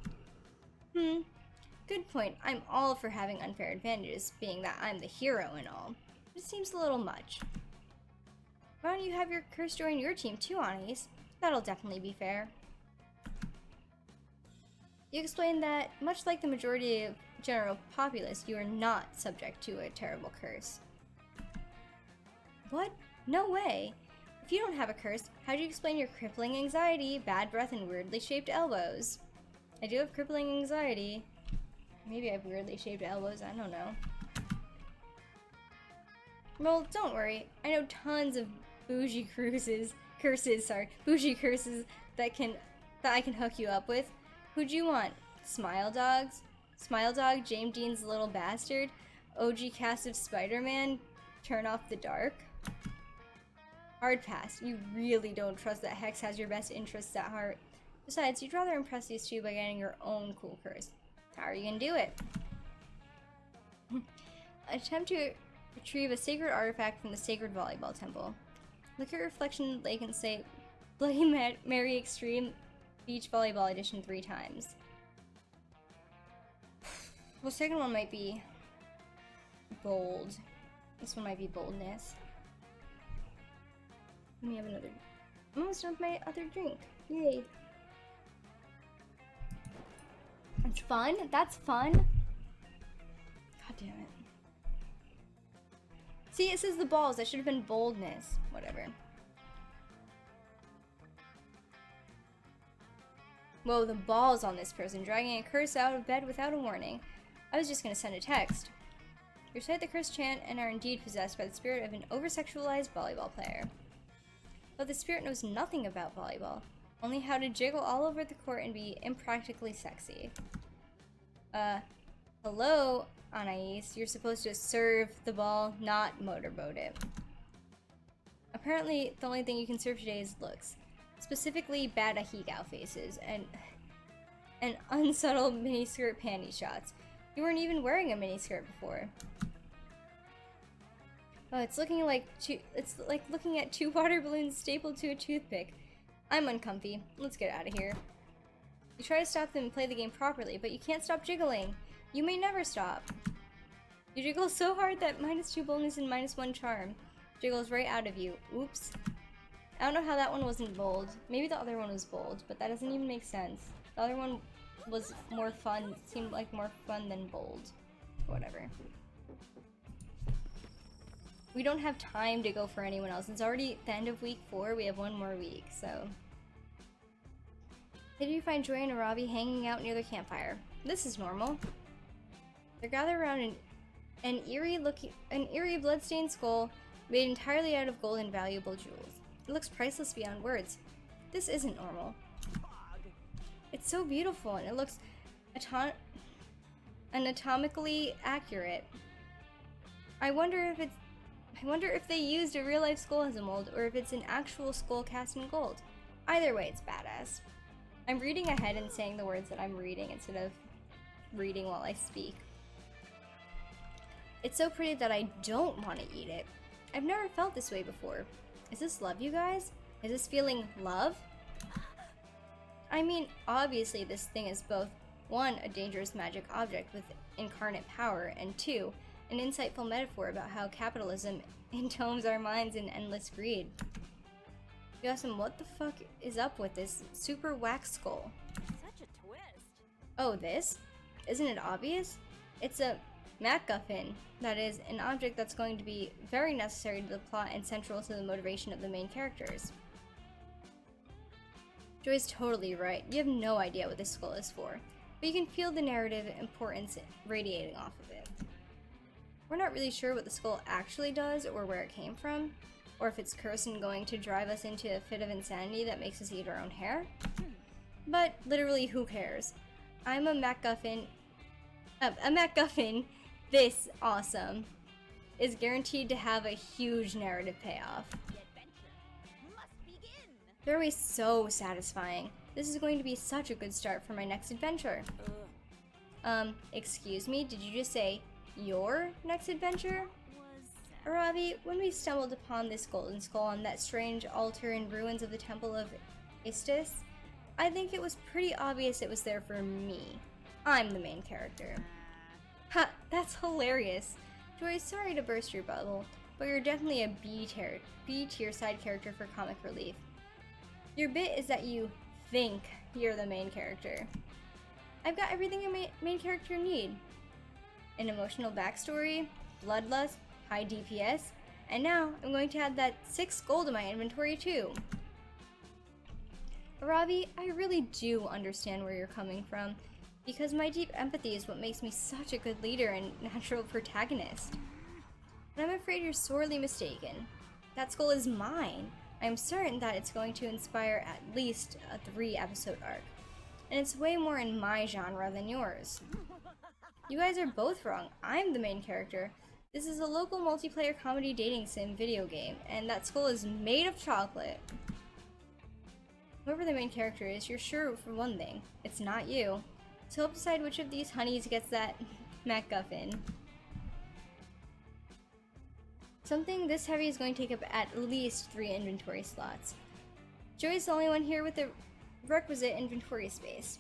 Good point. I'm all for having unfair advantages, being that I'm the hero and all. It seems a little much. Why don't you have your curse join your team too, Anais? That'll definitely be fair. You explained that, much like the majority of general populace, you are not subject to a terrible curse. What? No way! If you don't have a curse, how do you explain your crippling anxiety, bad breath, and weirdly shaped elbows? I do have crippling anxiety. Maybe I have weirdly shaped elbows, I don't know. Well, don't worry. I know tons of bougie curses that I can hook you up with. Who'd you want? Smile Dogs? Smile Dog, James Dean's little bastard? OG cast of Spider-Man? Turn off the dark? Hard pass. You really don't trust that Hex has your best interests at heart. Besides, you'd rather impress these two by getting your own cool curse. How are you gonna do it? Attempt to retrieve a sacred artifact from the sacred volleyball temple. Look at Reflection in the lake and say, Bloody Mary Extreme Beach Volleyball Edition 3 times. Well, the second one might be bold. This one might be boldness. Let me have another. I'm almost done with my other drink. Yay. That's fun? That's fun? God damn it. See, it says the balls. That should have been boldness. Whatever. Whoa, the balls on this person, dragging a curse out of bed without a warning. I was just gonna send a text. You recite the curse chant and are indeed possessed by the spirit of an over-sexualized volleyball player. But the spirit knows nothing about volleyball, only how to jiggle all over the court and be impractically sexy. Hello, Anais, you're supposed to serve the ball, not motorboat it. Apparently, the only thing you can serve today is looks. Specifically, bad ahegao faces, and unsubtle miniskirt panty shots. You weren't even wearing a miniskirt before. Oh, it's like looking at 2 water balloons stapled to a toothpick. I'm uncomfy. Let's get out of here. You try to stop them and play the game properly, but you can't stop jiggling. You may never stop. You jiggle so hard that -2 boldness and -1 charm jiggles right out of you. Oops. I don't know how that one wasn't bold. Maybe the other one was bold, but that doesn't even make sense. The other one was more fun, seemed like more fun than bold. Whatever. We don't have time to go for anyone else. It's already the end of week 4. We have 1 more week, so. Did you find Joy and Aaravi hanging out near the campfire? This is normal. They're gathered around an eerie bloodstained skull made entirely out of gold and valuable jewels. It looks priceless beyond words. This isn't normal. It's so beautiful and it looks anatomically accurate. I wonder if they used a real-life skull as a mold, or if it's an actual skull cast in gold. Either way, it's badass. I'm reading ahead and saying the words that I'm reading instead of reading while I speak. It's so pretty that I don't want to eat it. I've never felt this way before. Is this love, you guys? Is this feeling love? I mean, obviously this thing is both, 1, a dangerous magic object with incarnate power, and 2, an insightful metaphor about how capitalism entombs our minds in endless greed. You ask him, what the fuck is up with this super wax skull? Such a twist. Oh, this? Isn't it obvious? It's a MacGuffin, that is, an object that's going to be very necessary to the plot and central to the motivation of the main characters. Joy's totally right. You have no idea what this skull is for, but you can feel the narrative importance radiating off of it. We're not really sure what the skull actually does or where it came from, or if it's cursed and going to drive us into a fit of insanity that makes us eat our own hair. But literally, who cares? I'm a MacGuffin this awesome is guaranteed to have a huge narrative payoff. The adventure must begin. They're always so satisfying. This is going to be such a good start for my next adventure. Excuse me, did you just say your next adventure? Was Aaravi, when we stumbled upon this golden skull on that strange altar in ruins of the Temple of Istis, I think it was pretty obvious it was there for me. I'm the main character. Ha, that's hilarious. Joy, sorry to burst your bubble, but you're definitely a B-tier side character for comic relief. Your bit is that you think you're the main character. I've got everything a main character need. An emotional backstory, bloodlust, high DPS, and now I'm going to add that 6 gold to my inventory too. Aaravi, I really do understand where you're coming from, because my deep empathy is what makes me such a good leader and natural protagonist. But I'm afraid you're sorely mistaken. That skull is mine. I am certain that it's going to inspire at least a 3-episode arc, and it's way more in my genre than yours. You guys are both wrong. I'm the main character. This is a local multiplayer comedy dating sim video game, and that skull is made of chocolate. Whoever the main character is, you're sure for one thing, it's not you. So help decide which of these honeys gets that MacGuffin. Something this heavy is going to take up at least 3 inventory slots. Joy's the only one here with the requisite inventory space.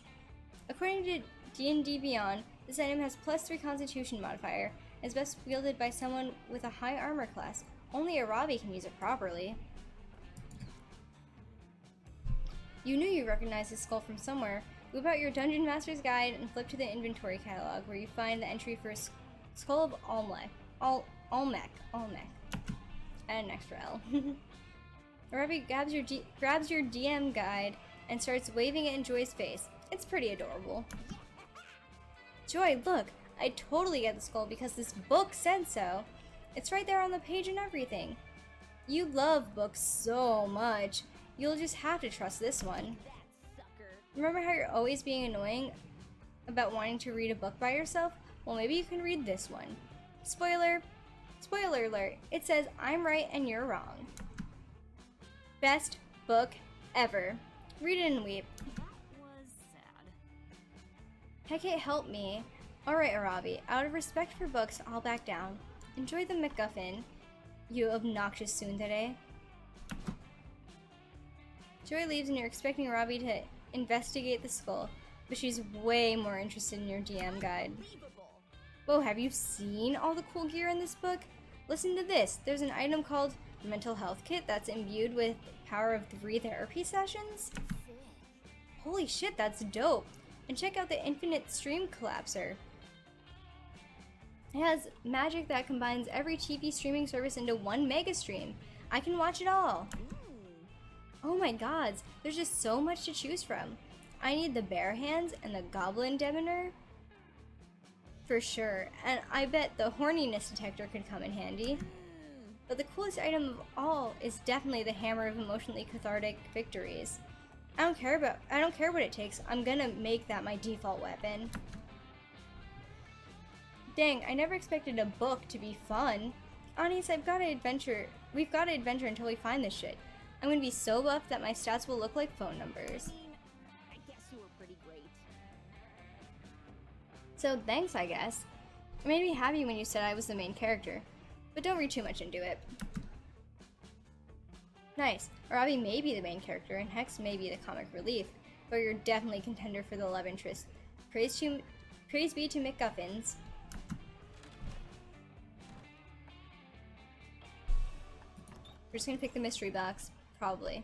According to D&D Beyond, this item has +3 Constitution modifier and is best wielded by someone with a high armor class. Only Aaravi can use it properly. You knew you recognized this skull from somewhere. Whip out your Dungeon Master's Guide and flip to the inventory catalog where you find the entry for Skull of Olmec. Add an extra L. Aaravi grabs your DM guide and starts waving it in Joy's face. It's pretty adorable. Joy, look! I totally get the skull because this book said so. It's right there on the page and everything. You love books so much. You'll just have to trust this one. Remember how you're always being annoying about wanting to read a book by yourself? Well, maybe you can read this one. Spoiler alert, it says I'm right and you're wrong. Best book ever. Read it and weep. that was sad. Hecate, help me. Alright, Aaravi, out of respect for books, I'll back down. Enjoy the MacGuffin, you obnoxious tsundere. Joy leaves and you're expecting Aaravi to investigate the skull, but she's way more interested in your DM guide. Whoa, have you seen all the cool gear in this book? Listen to this. There's an item called Mental Health Kit that's imbued with power of 3 therapy sessions. Holy shit, that's dope. And check out the Infinite Stream Collapser. It has magic that combines every TV streaming service into one mega stream. I can watch it all. Oh my gods, there's just so much to choose from. I need the Bare Hands and the Goblin Demoner. For sure, and I bet the Horniness Detector could come in handy. But the coolest item of all is definitely the Hammer of Emotionally Cathartic Victories. I don't care what it takes, I'm gonna make that my default weapon. Dang, I never expected a book to be fun. Anis, we've got to adventure until we find this shit. I'm gonna be so buff that my stats will look like phone numbers. I guess you were pretty great. So thanks, I guess. It made me happy when you said I was the main character, but don't read too much into it. Nice. Aaravi may be the main character, and Hex may be the comic relief, but you're definitely contender for the love interest. Praise be to McGuffins. We're just gonna pick the mystery box, probably.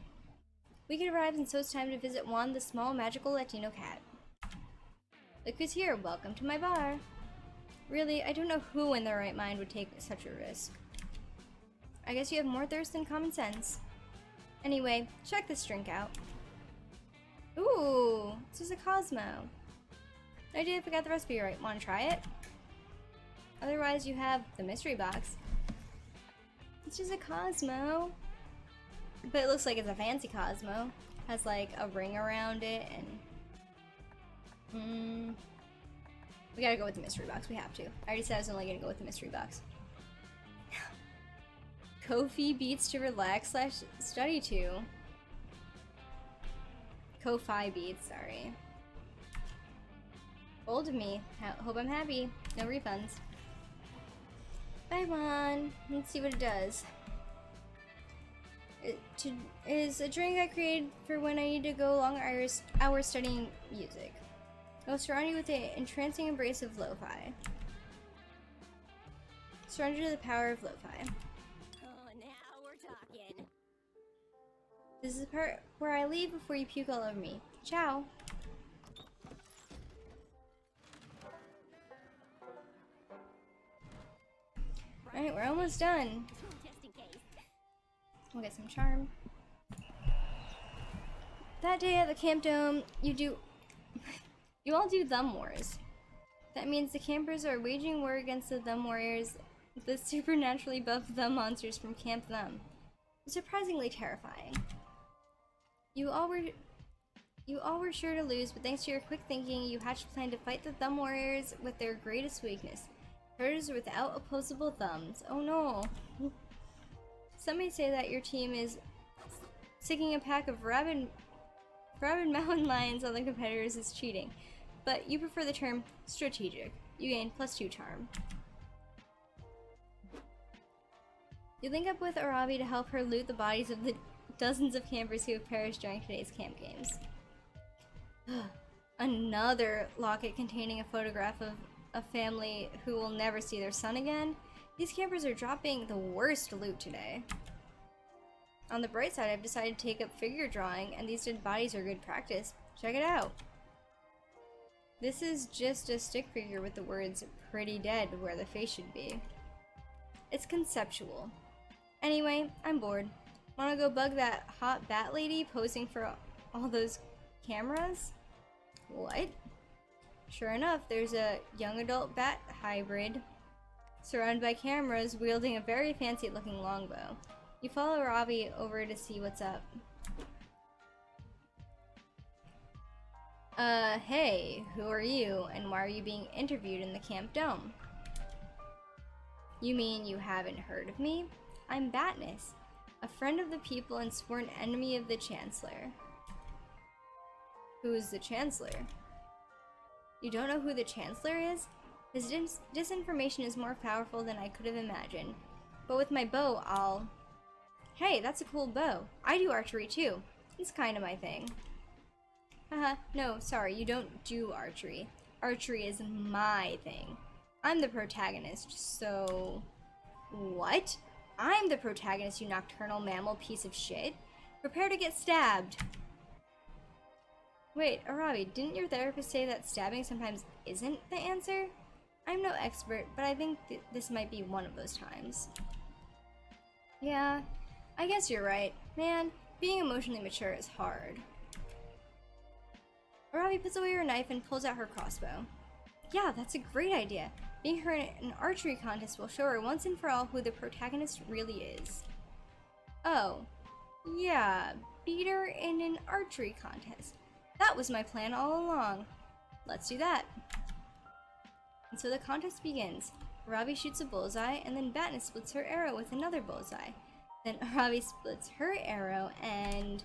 Weekend arrives, and so it's time to visit Juan, the small magical Latino cat. Look who's here! Welcome to my bar! Really, I don't know who in their right mind would take such a risk. I guess you have more thirst than common sense. Anyway, check this drink out. Ooh, this is a Cosmo. No idea if I got the recipe right. Wanna try it? Otherwise, you have the mystery box. It's just a Cosmo. But it looks like it's a fancy Cosmo. Has like a ring around it and... we gotta go with the mystery box. We have to. I already said I was only gonna go with the mystery box. Ko-fi beats to relax / study to. Ko-fi beats, sorry. Bold of me. Hope I'm happy. No refunds. Bye, Juan. Let's see what it does. It is a drink I created for when I need to go long hours studying music. I'll surround you with an entrancing embrace of lo-fi. Surrender to the power of lo-fi. Oh, now we're talking. This is the part where I leave before you puke all over me. Ciao. Alright, we're almost done. Just in case. We'll get some charm. That day at the Camp Dome, you all do thumb wars. That means the campers are waging war against the thumb warriors, the supernaturally buff thumb monsters from Camp Thumb. Surprisingly terrifying. You all were sure to lose, but thanks to your quick thinking, you hatched a plan to fight the thumb warriors with their greatest weakness. Herders without opposable thumbs. Oh no. Some may say that your team is sticking a pack of rabid mountain lions on the competitors is cheating, but you prefer the term strategic. You gain +2 charm. You link up with Aaravi to help her loot the bodies of the dozens of campers who have perished during today's camp games. Another locket containing a photograph of a family who will never see their son again. These campers are dropping the worst loot today. On the bright side, I've decided to take up figure drawing, and these dead bodies are good practice. Check it out. This is just a stick figure with the words "pretty dead" where the face should be. It's conceptual. Anyway, I'm bored. Wanna go bug that hot bat lady posing for all those cameras? What? Sure enough, there's a young adult bat hybrid surrounded by cameras wielding a very fancy looking longbow. You follow Aaravi over to see what's up. Hey, who are you, and why are you being interviewed in the Camp Dome? You mean you haven't heard of me? I'm Batness, a friend of the people and sworn enemy of the Chancellor. Who's the Chancellor? You don't know who the Chancellor is? His disinformation is more powerful than I could have imagined. But with my bow, I'll... Hey, that's a cool bow. I do archery too. It's kind of my thing. Haha, no, sorry, you don't do archery. Archery is my thing. I'm the protagonist, so... What? I'm the protagonist, you nocturnal mammal piece of shit? Prepare to get stabbed! Wait, Aaravi, didn't your therapist say that stabbing sometimes isn't the answer? I'm no expert, but I think this might be one of those times. Yeah, I guess you're right. Man, being emotionally mature is hard. Aaravi puts away her knife and pulls out her crossbow. Yeah, that's a great idea. Being her in an archery contest will show her once and for all who the protagonist really is. Oh, yeah, beat her in an archery contest. That was my plan all along. Let's do that. And so the contest begins. Aaravi shoots a bullseye, and then Batness splits her arrow with another bullseye. Then Aaravi splits her arrow, and...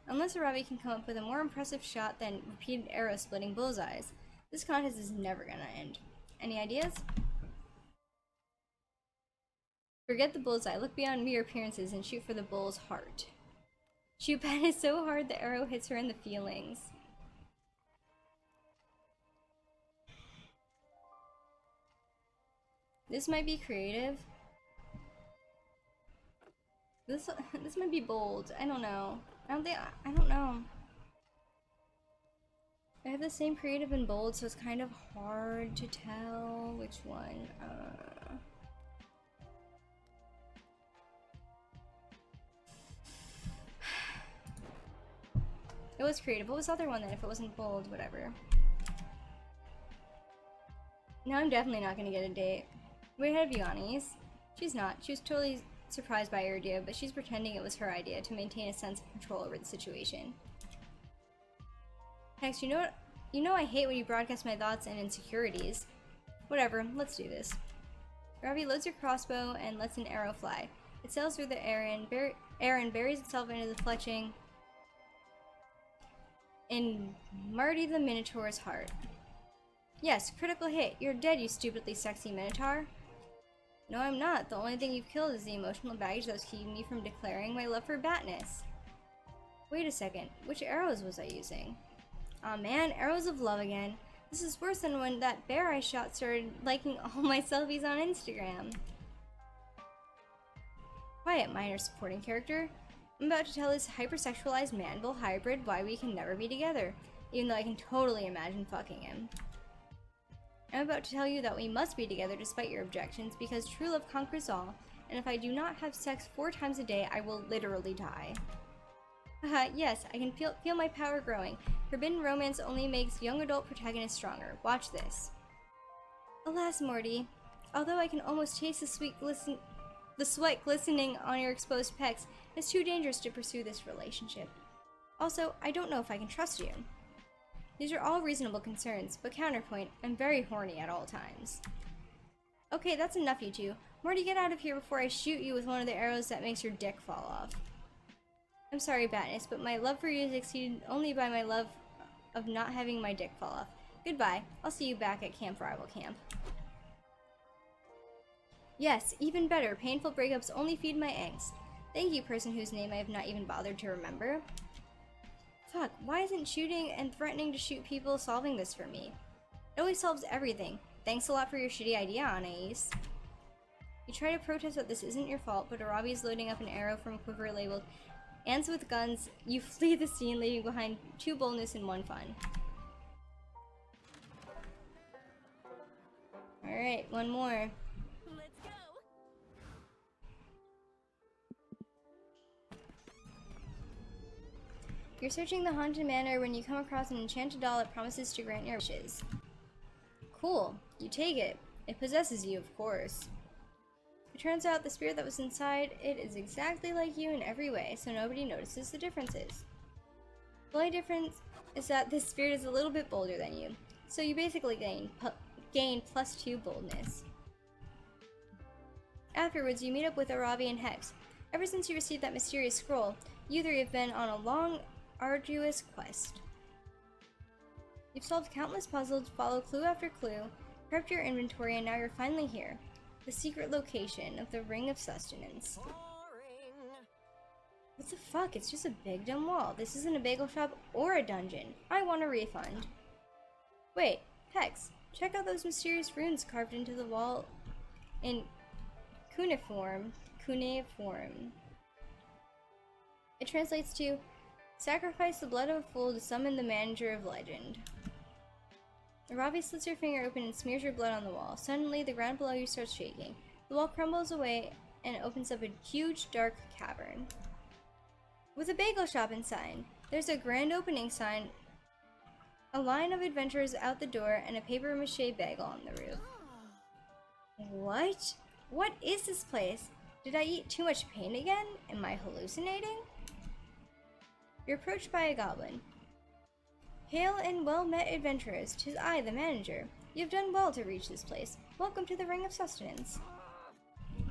Unless Aaravi can come up with a more impressive shot than repeated arrow-splitting bullseyes, This contest is never gonna end. Any ideas? Forget the bullseye. Look beyond mere appearances and shoot for the bull's heart. Shoot Pat is so hard the arrow hits her in the feelings. This might be creative. This might be bold. I don't know. I don't know. I have the same creative and bold, so it's kind of hard to tell which one. It was creative. What was the other one then if it wasn't bold? Whatever. No, I'm definitely not gonna get a date. Way ahead of you, Anais. She's not. She was totally surprised by your idea, but she's pretending it was her idea to maintain a sense of control over the situation. Hex, you know I hate when you broadcast my thoughts and insecurities. Whatever, let's do this. Aaravi loads your crossbow and lets an arrow fly. It sails through the air and buries itself into the fletching in Marty the Minotaur's heart. Yes, critical hit. You're dead, you stupidly sexy Minotaur. No, I'm not. The only thing you've killed is the emotional baggage that was keeping me from declaring my love for Batness. Wait a second. Which arrows was I using? Aw man, arrows of love again. This is worse than when that bear I shot started liking all my selfies on Instagram. Quiet, minor supporting character. I'm about to tell this hypersexualized man-bull hybrid why we can never be together, even though I can totally imagine fucking him. I'm about to tell you that we must be together despite your objections, because true love conquers all, and if I do not have sex 4 times a day, I will literally die. Haha, yes, I can feel my power growing. Forbidden romance only makes young adult protagonists stronger. Watch this. Alas, Morty, although I can almost taste the sweat glistening on your exposed pecs, it's too dangerous to pursue this relationship. Also, I don't know if I can trust you. These are all reasonable concerns, but counterpoint, I'm very horny at all times. Okay, that's enough, you two. Morty, get out of here before I shoot you with one of the arrows that makes your dick fall off. I'm sorry, Batness, but my love for you is exceeded only by my love of not having my dick fall off. Goodbye. I'll see you back at Camp Rival Camp. Yes, even better. Painful breakups only feed my angst. Thank you, person whose name I have not even bothered to remember. Fuck, why isn't shooting and threatening to shoot people solving this for me? It always solves everything. Thanks a lot for your shitty idea, Anais. You try to protest that this isn't your fault, but Aaravi is loading up an arrow from a quiver labeled Ants with Guns. You flee the scene, leaving behind 2 boldness and 1 fun. Alright, 1 more. Let's go. You're searching the haunted manor when you come across an enchanted doll that promises to grant your wishes. Cool. You take it. It possesses you, of course. It turns out the spirit that was inside it is exactly like you in every way, so nobody notices the differences. The only difference is that this spirit is a little bit bolder than you, so you basically gain +2 boldness. Afterwards, you meet up with Aaravi and Hex. Ever since you received that mysterious scroll, you 3 have been on a long, arduous quest. You've solved countless puzzles, followed clue after clue, prepped your inventory, and now you're finally here. The secret location of the Ring of Sustenance. Boring. What the fuck? It's just a big dumb wall. This isn't a bagel shop or a dungeon. I want a refund. Wait, Hex, check out those mysterious runes carved into the wall in cuneiform. It translates to, sacrifice the blood of a fool to summon the manager of legend. Aaravi slits your finger open and smears your blood on the wall. Suddenly, the ground below you starts shaking. The wall crumbles away and opens up a huge, dark cavern. With a bagel shop inside, there's a grand opening sign, a line of adventurers out the door, and a papier-mâché bagel on the roof. What? What is this place? Did I eat too much pain again? Am I hallucinating? You're approached by a goblin. Hail and well-met adventurers, 'tis I, the manager. You've done well to reach this place. Welcome to the Ring of Sustenance.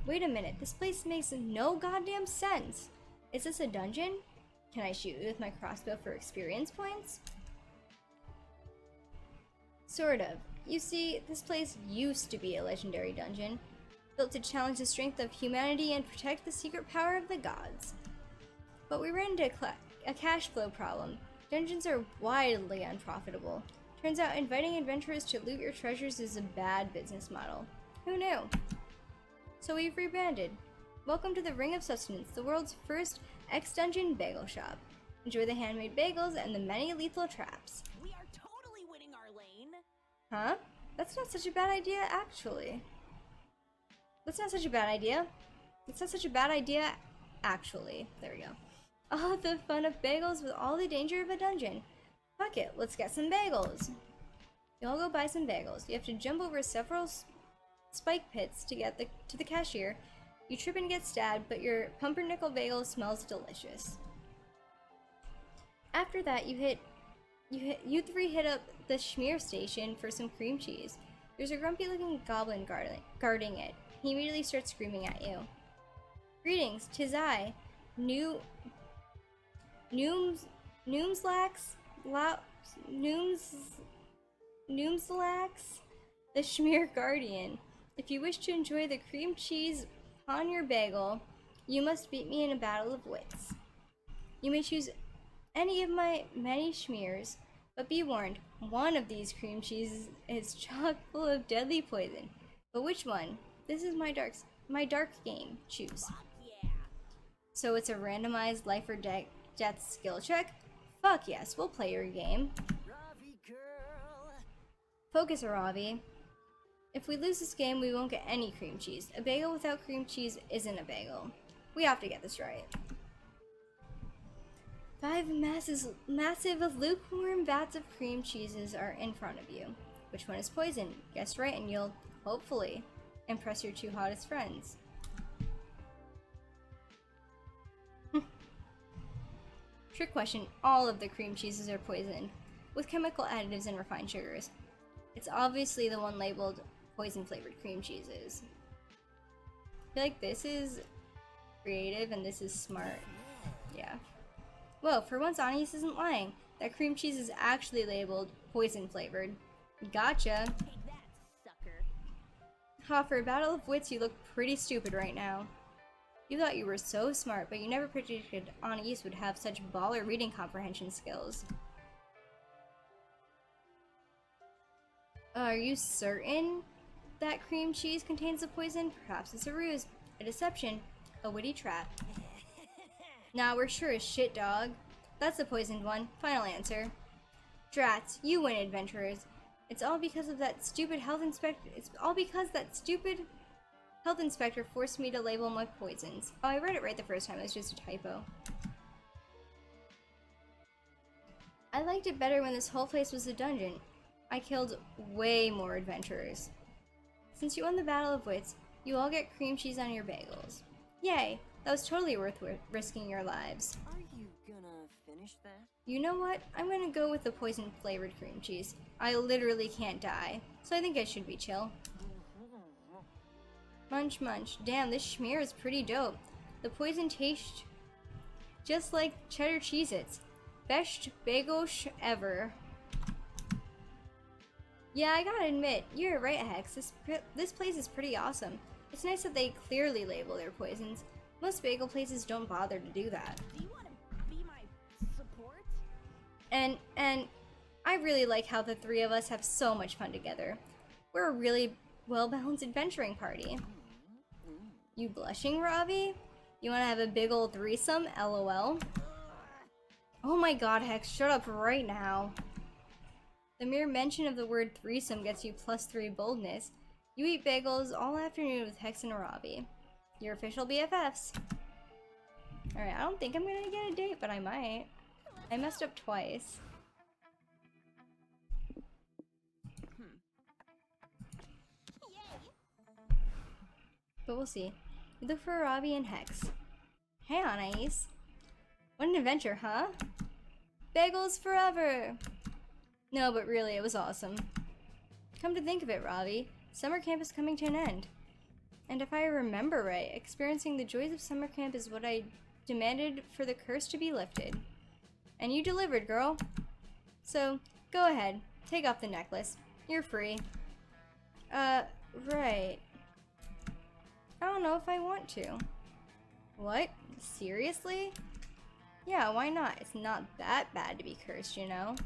Wait a minute, this place makes no goddamn sense. Is this a dungeon? Can I shoot you with my crossbow for experience points? Sort of. You see, this place used to be a legendary dungeon, built to challenge the strength of humanity and protect the secret power of the gods. But we ran into a cash flow problem. Dungeons are wildly unprofitable. Turns out inviting adventurers to loot your treasures is a bad business model. Who knew? So we've rebranded. Welcome to the Ring of Sustenance, the world's first X-Dungeon bagel shop. Enjoy the handmade bagels and the many lethal traps. We are totally winning our lane. Huh? That's not such a bad idea, actually. That's not such a bad idea. It's not such a bad idea, actually. There we go. Oh, the fun of bagels with all the danger of a dungeon. Fuck it, let's get some bagels. You all go buy some bagels. You have to jump over several spike pits to get to the cashier. You trip and get stabbed, but your pumpernickel bagel smells delicious. After that, you three hit up the Schmear station for some cream cheese. There's a grumpy-looking goblin guarding it. He immediately starts screaming at you. Greetings, 'tis I, Noomslax, the Schmear Guardian. If you wish to enjoy the cream cheese on your bagel, you must beat me in a battle of wits. You may choose any of my many schmears, but be warned, one of these cream cheeses is chock full of deadly poison. But which one? This is my dark game. Choose. Fuck yeah. So it's a randomized life or death skill check? Fuck yes, we'll play your game. Ravi girl. Focus, Aaravi. If we lose this game, we won't get any cream cheese. A bagel without cream cheese isn't a bagel. We have to get this right. 5 massive lukewarm vats of cream cheeses are in front of you. Which one is poison? Guess right and you'll, hopefully, impress your 2 hottest friends. Trick question, all of the cream cheeses are poisoned, with chemical additives and refined sugars. It's obviously the one labeled poison-flavored cream cheeses. I feel like this is creative and this is smart. Yeah. Whoa, for once Ani's isn't lying. That cream cheese is actually labeled poison-flavored. Gotcha. Take that, sucker. Ha, for a battle of wits, you look pretty stupid right now. You thought you were so smart, but you never predicted Anais would have such baller reading comprehension skills. Are you certain that cream cheese contains a poison? Perhaps it's a ruse, a deception, a witty trap. Nah, we're sure as shit, dog. That's the poisoned one. Final answer. Drats, you win, adventurers. It's all because of that stupid health inspector. It's all because that stupid health inspector forced me to label my poisons. Oh, I read it right the first time. It was just a typo. I liked it better when this whole place was a dungeon. I killed way more adventurers. Since you won the Battle of Wits, you all get cream cheese on your bagels. Yay! That was totally worth risking your lives. Are you gonna finish that? You know what? I'm gonna go with the poison-flavored cream cheese. I literally can't die, so I think I should be chill. Munch munch. Damn, this schmear is pretty dope. The tastes just like cheddar Cheez-Its. Best bagel ever. Yeah, I gotta admit, you're right, Hex. This place is pretty awesome. It's nice that they clearly label their poisons. Most bagel places don't bother to do that. Do you want to be my support? And I really like how the 3 of us have so much fun together. We're a really well-balanced adventuring party. You blushing, Ravi? You wanna have a big old threesome? LOL. Oh my god, Hex, shut up right now. The mere mention of the word threesome gets you +3 boldness. You eat bagels all afternoon with Hex and Aaravi. Your official BFFs. Alright, I don't think I'm gonna get a date, but I might. I messed up twice. But we'll see. You look for Aaravi and Hex. Hey, Anais. What an adventure, huh? Bagels forever! No, but really, it was awesome. Come to think of it, Ravi, summer camp is coming to an end. And if I remember right, experiencing the joys of summer camp is what I demanded for the curse to be lifted. And you delivered, girl. So, go ahead, take off the necklace. You're free. Right. I don't know if I want to. What? Seriously? Yeah, why not? It's not that bad to be cursed, you know?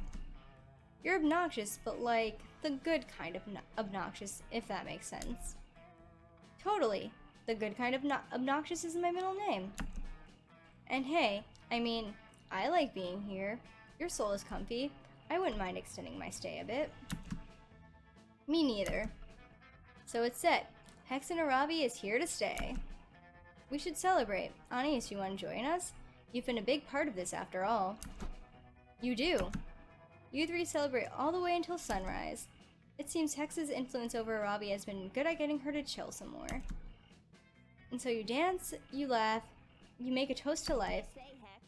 You're obnoxious, but like, the good kind of obnoxious, if that makes sense. Totally. The good kind of obnoxious is my middle name. And hey, I mean, I like being here. Your soul is comfy. I wouldn't mind extending my stay a bit. Me neither. So it's set. Hex and Aaravi is here to stay. We should celebrate. Anius, you want to join us? You've been a big part of this after all. You do. You three celebrate all the way until sunrise. It seems Hex's influence over Aaravi has been good at getting her to chill some more. And so you dance, you laugh, you make a toast to life, Say, Hex.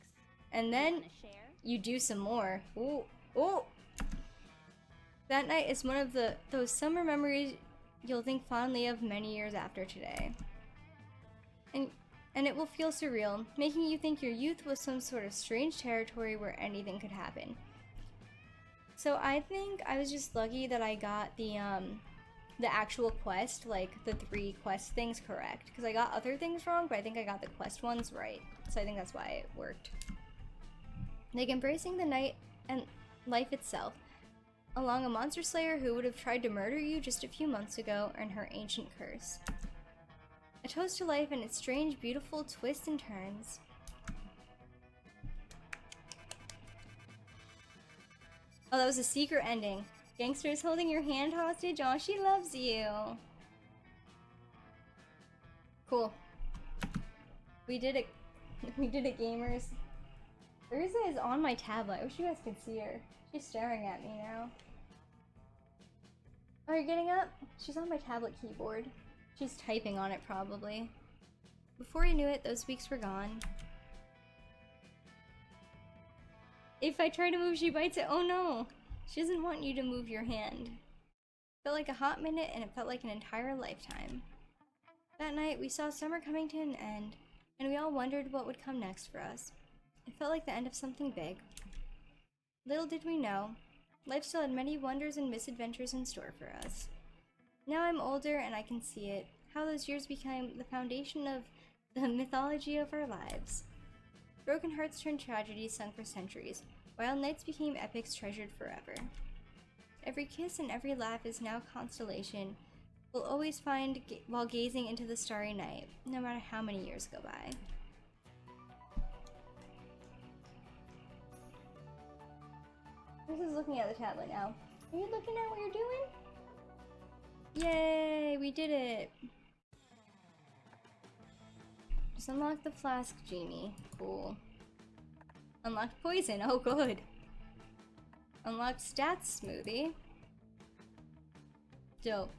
and then Wanna share? you do some more. Ooh, ooh! That night is one of those summer memories you'll think fondly of many years after today. And it will feel surreal, making you think your youth was some sort of strange territory where anything could happen. So I think I was just lucky that I got the actual quest, like the 3 quest things correct. Because I got other things wrong, but I think I got the quest ones right. So I think that's why it worked. Like embracing the night and life itself, along a monster slayer who would have tried to murder you just a few months ago, and her ancient curse. A toast to life and its strange, beautiful twists and turns. Oh, that was a secret ending. Gangster is holding your hand hostage. Aw, she loves you. Cool. We did it. We did it, gamers. Urza is on my tablet. I wish you guys could see her. She's staring at me now. Oh, you're getting up? She's on my tablet keyboard. She's typing on it, probably. Before you knew it, those weeks were gone. If I try to move, she bites it. Oh no! She doesn't want you to move your hand. It felt like a hot minute, and it felt like an entire lifetime. That night, we saw summer coming to an end, and we all wondered what would come next for us. It felt like the end of something big. Little did we know, life still had many wonders and misadventures in store for us. Now I'm older and I can see it, how those years became the foundation of the mythology of our lives. Broken hearts turned tragedies sung for centuries, while nights became epics treasured forever. Every kiss and every laugh is now constellation we'll always find while gazing into the starry night, no matter how many years go by. This is looking at the tablet now. Are you looking at what you're doing? Yay, we did it! Just unlock the flask, Genie. Cool. Unlocked poison, oh good. Unlocked stats smoothie. Dope.